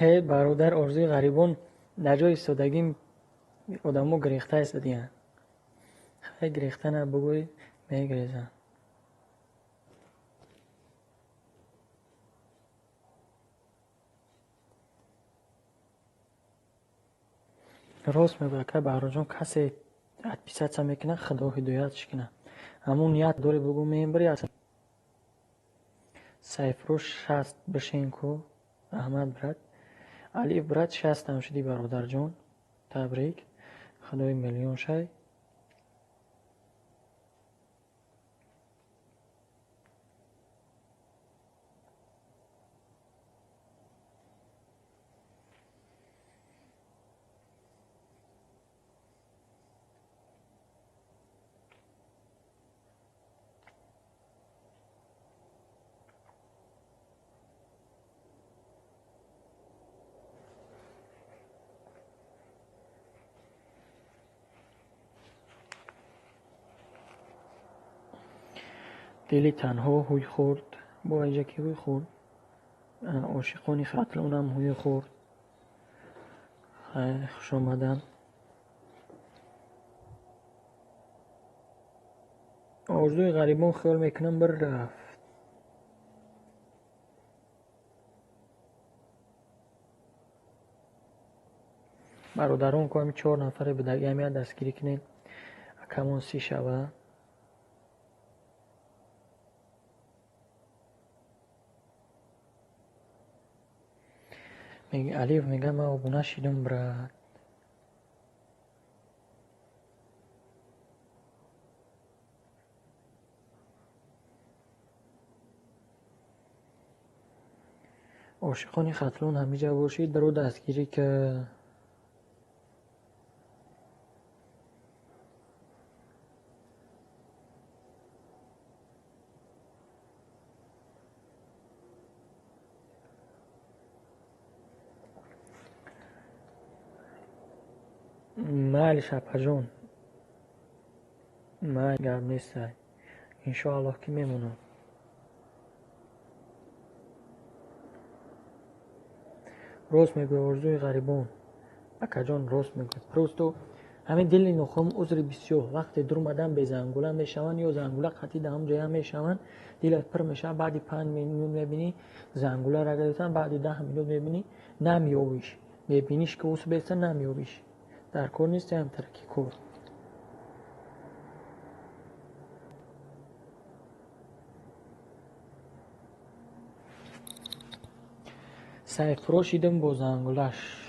هی برادر آرزوی غریبان در جای ایستادگی آدمو گریخته ایستادین. خیلی گریخته نه بگوی میگریزن. راست میگه که برادران کسی پیشت میکنه خدا هدایتش کنه. همون نیت داری بگو میبری اصلا. سیفروش 60 بشینکو رحمت برد. علی برد 60 هم شدی برادر جان. تبریک. خدای میلیون شای. دلی تنها هوی خورد. با اینجا که هوی خورد عاشقانی خطلون هم هوی خورد. خیلی خوش آمدن. آرزوی غریبان خیال میکنم بر رفت. برادران که همی 4 نفره به درگه همی دستگیری کنین کمان 30 شبه. میگه علیف میگه من آبونه شیدم برد. عاشقانی خطلون همیجا باشید درو دستگیری که مال شپا جون من گرم نیست. انشاءالله که میمونم. راست میگوی آرزوی غریبان. اکا جان راست میگوی. پروستو همین دل نخوام عذر بسیار وقتی در اومدن به زنگوله میشون یا زنگوله قطعی در هم جای میشون دلت پر میشه. بعدی 5 میلیون میبینی زنگوله را گرفتن. بعدی 10 میلیون میبینی نمیابیش. میبینیش که اوس بیستن نمیابیش. در کار نیست هم ترکی کار. سیفرو شیدم با زنگولش.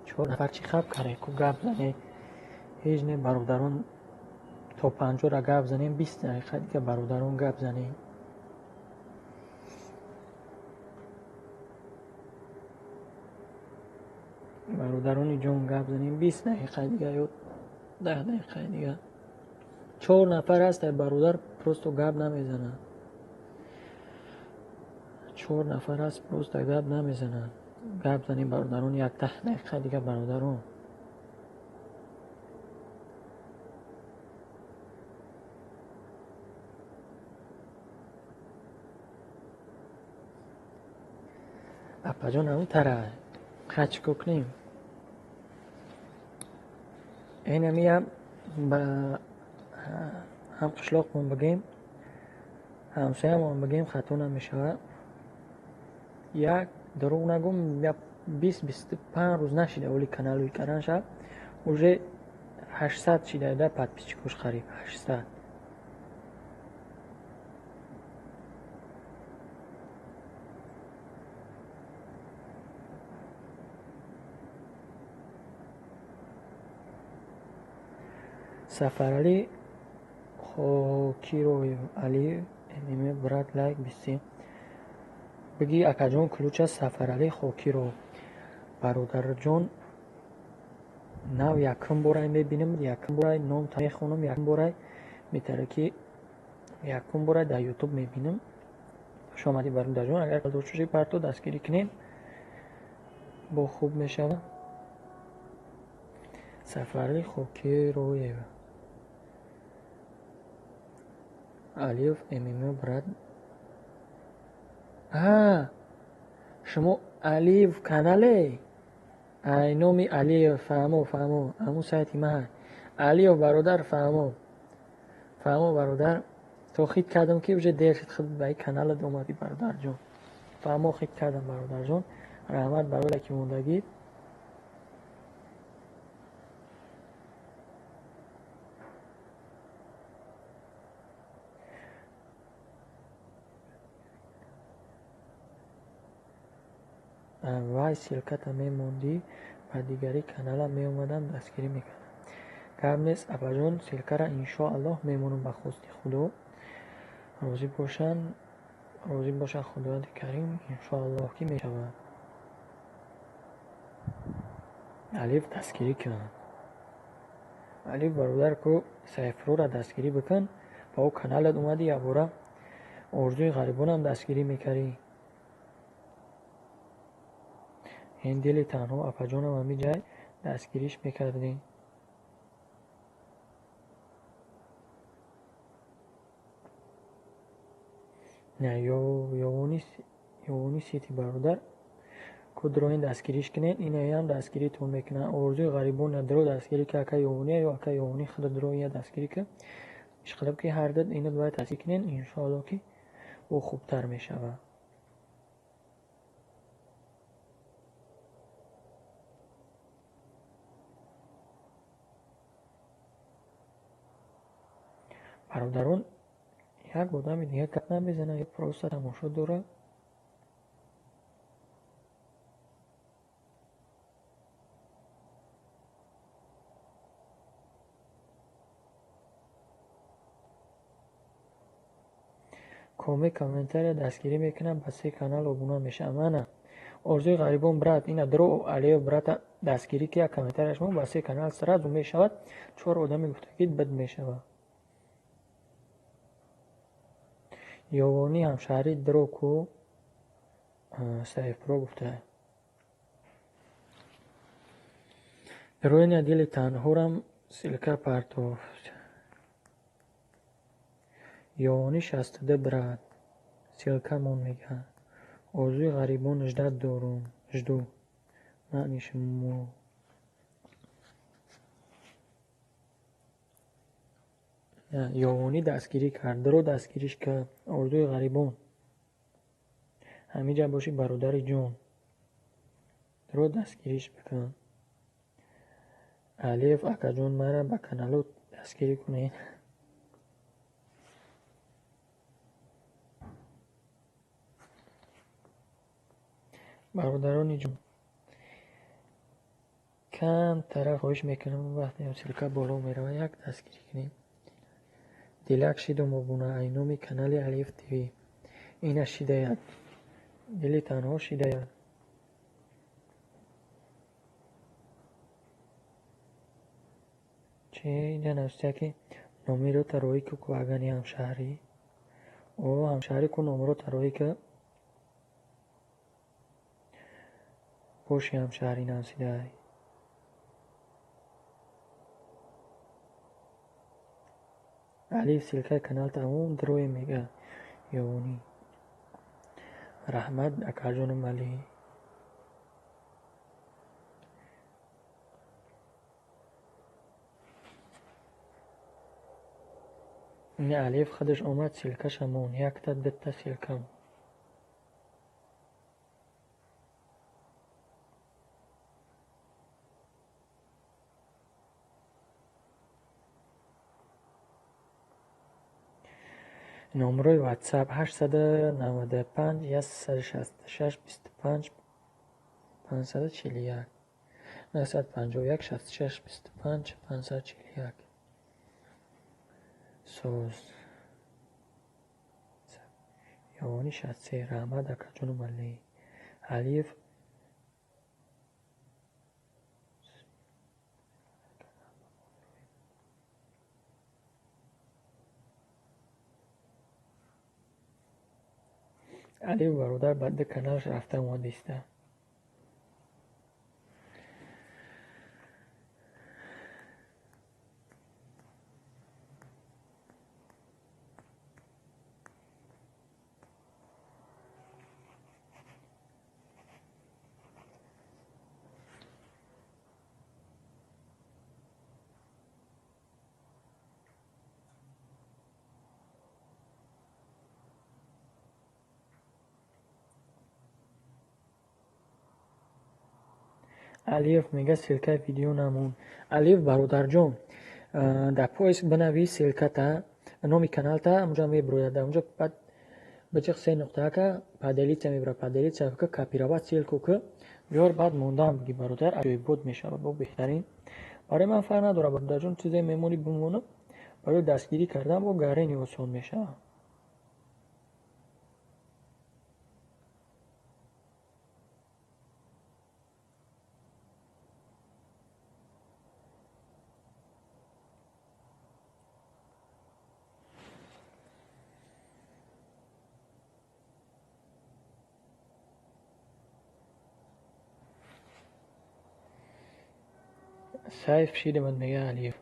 چهار نفر چی خب کرده که گپ زنه هیچ نه برادران تا 50 را گپ زنیم 20 دقیقه دیگه برادران گپ زنیم. برادران جون گپ زنیم 20 دقیقه دیگه یا 10 دقیقه دیگه. 4 نفر هست برادر پروستو گپ نمیزنن. 4 نفر هست پروستو گپ نمیزنن. گپ زنیم برادران 10 دقیقه دیگه برادران. اپا جان اون تره خچ کنیم. این هم هم قشلاق من بگیم همسایه من بگیم خطون هم میشه. یک دروغ نگم 20-25 روز نشیده اولی کانالوی کردن شد اوجه 800 شیده ده پد پیچکوش خرید 800. سفر علی خو کی روی علی امیمه برات لایک بیستی بگی اکاجون کلوچ سفرعلی خوکی رو برادر جون نو یکم برای میبینم، یکم برای نام تا میخونم، یکم برای میتره که یکم برای در یوتیوب میبینم. خوش آمدی برادر جون. اگر دوستش پرتو دستگیری کنین با خوب میشه. سفرعلی خوکی روی الف امیم براد. شما الف کاناله اینومی الف فهمو همون سایتی من الف برادر فهمو برادر تو خیت کردم که وجه دیر شد خود به این کانال اومدی برادر جون. فهمو خیت کردم برادر جون. رحمت برای که موندگی. وای سیلکت میموندی و دیگری کانال می اومدم دستگیری میکردم. کم نیست ابا جون سیلکه را انشاءالله میمونم به خواستی خدا. روزی باشن خداوند کریم انشاءالله که میشود. الف دستگیری کن. الف برادر کو سیفرو را دستگیری بکن. با او کانالت اومدی یا برا ارزوی غریبون هم دستگیری میکردی. این دلی تنها اپا جانم همی جای دستگیریش میکردی. نه یوونی سیتی برادر کد رو این دستگیریش کنین. این هم دستگیری تون میکنن. ارزوی غریبون ندرو دستگیری که اکا یوونی یا اکا یوونی خود درو یا دستگیری که اشخلب که هر داد اینو باید دستگیری کنین انشاءالله که او خوبتر میشود. برادران یک بودم دیگه کت نمیزنه یک پروسه تماشا دوره. کامنتر دستگیری میکنم بس کانال ابونا میشه. امانه ارزوی غریبون برات اینا درو علیه برات دستگیری که کامنترش مون بس کانال سرازو میشود. 4 آدمی گفته که بد میشود. یوونی همشهری درو کو سیف پرو گفته درو ندیل تنهورم سیلکا پرتو یوونی شستده برات سیلکا مون میگه. ارزوی غریبون اجداد دورون اجدو معنیش مو یوونی دستگیری کرد. درو دستگیریش که ارزوی غریبون همیجا باشی برادر جون درو دستگیریش بکن. الف اکا جون مرا با کانالو دستگیری کنین. برادرانی جون کم طرف خوش میکنم وقتی سلکه بالا میره یک دستگیری کنیم. دیلک شیدم ابونا اینومی کانال الف تیوی اینا شیدایت دلی تنها شیدایت. چه اینجا نوشته که نومی رو تروی که کوگانی همشهری او همشهری که نومی رو تروی که پوشی همشهری نوشیده. علی سلکه کانال تموم دروی میگه یونی رحمت اکاجون مالی. این الف خودش اومد سلکش همون یک تا دتا سلکم. نمره واتساپ 895 166 25 541 951 66 25 541 سوز یوانی 63 رحمت اکجون ملی علیف علیف برادر بعد کانالش رفته اومده است. علیف میگه سلکه ویدیو نمون. علیف برادر جون در پایس بنویس سلکه تا نامی کانال تا اونجا میبروید. اونجا بعد بچه سه نقطه که پدلیت میبره پدلیت صرف که کپیروات سلکو که بیار بعد موندم بگی برادر اجای بود میشه با بهترین. برای من فرق نداره برادر جون چیزی میمونی بمونه برای دستگیری کردن با گرینی آسان میشه. سایف شیده من میگه علیف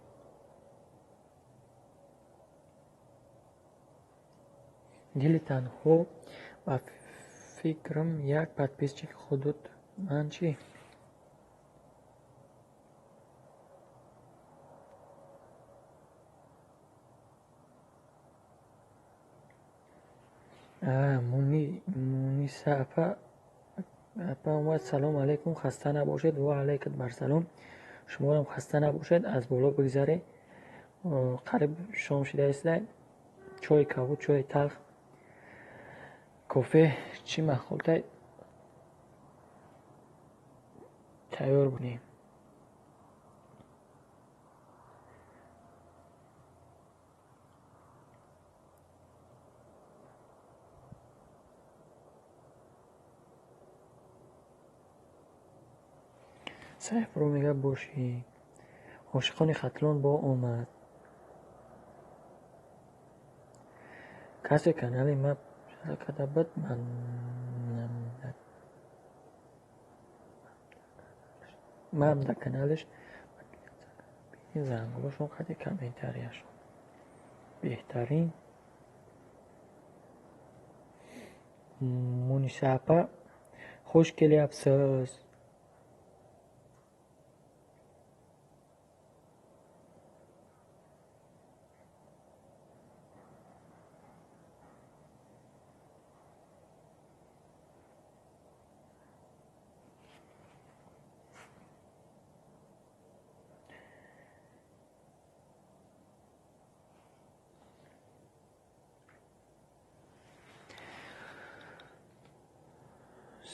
دل تنها و فکرم یک پدپیس چی خودت من چی مونی سافا اومد سلام علیکم خسته نباشید و علیکت بر سلام شما هم خسته نباشید از بالا بگذاره قریب شام شده است چای کاهو چای تلخ کافه چی مخلوطه تیار بودیم. سیف رو میگه باشی عاشقان ختلان با آمد کسی کانالی ما کتابت من در کانالش زنگوشون خیلی کامنتاریش بهترین مونیساپا خوشگلی افسوس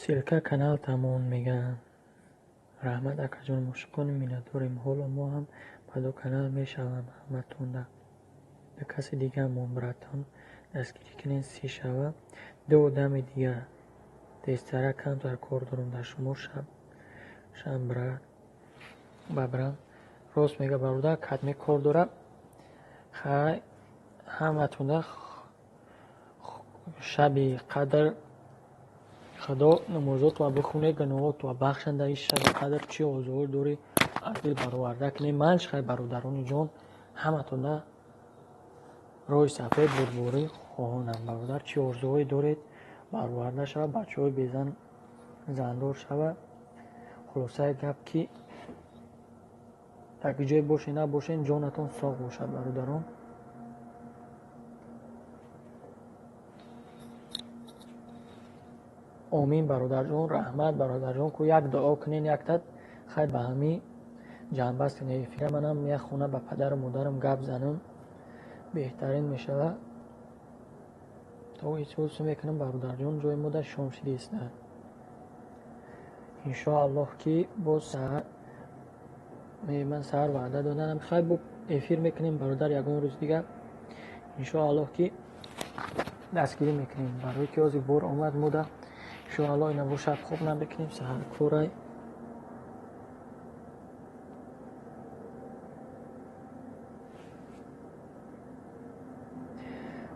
سیرکا کانال تمون میگن رحمت اکجون مشکون مینادوریم حالا ما هم با دو کانال میشوم همتون به کسی دیگه همون براتون دستگیری کنین سی شوه دو دم دیگه دیستره کم در کار دارم در شما شب ببرم راست میگه برادر کتمی کار داره خیلی همتون شبی قدر خدا نمازات و بخونه گناهات و بخشنده این شب قدر چی آزار دوری از دل برآورده کنی. منش خیلی برادران جان همتون روی صفحه بربوری خواهانم برادر چی آرزوهایی دارید برآورده شود بچه های بیزن زندار شود. خلاصه گپ که در جای باشین نباشین جانتون ساق باشد برادران. آمین برادر جان رحمت برادر جان که یک دعا کنین یک تد خیلی به همین جنبه است که فکر منم یک خونه به پدر و مادرم گپ زنم بهترین میشه. تا هیچ روز میکنم برادر جان جای ما در شام شده است انشاءالله که با سهر من سهر وعده دادنم خیلی با افیر میکنیم برادر یکون روز دیگه انشاءالله که دستگیری میکنیم برای که از بور آمد موده شوالا اینا و شب خوب نبکنیم سهر کورای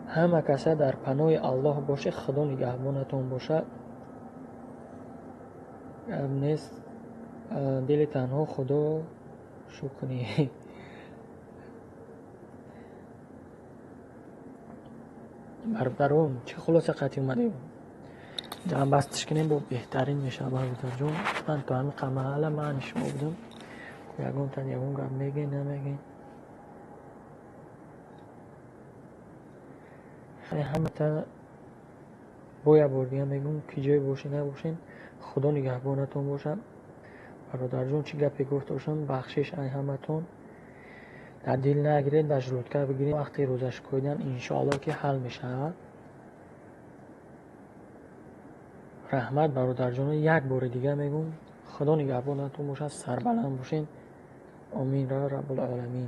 همه کسا در پناه الله باشه خدا نگهبانتون باشه نیست دل تنها خدا شو کنی برادران چه خلاصه قطعی اومده جمع بستش کنیم با بهترین میشه برادر جون من تو همین قمه من شما بودم یکون تن یکون گم میگی نمیگی همه تا باید بردیم میگم که جای باشین نباشین خدا نگهبانتون باشم برادر جون چی گپی گفته باشم بخشش ای همتون در دل نگیرید در جلوتکر بگیرید وقتی روزش کویدن انشاءالله که حل میشه رحمت برادر جون یک بار دیگه میگم خدا نگهبانتون باشه سربلند باشین آمین رب العالمین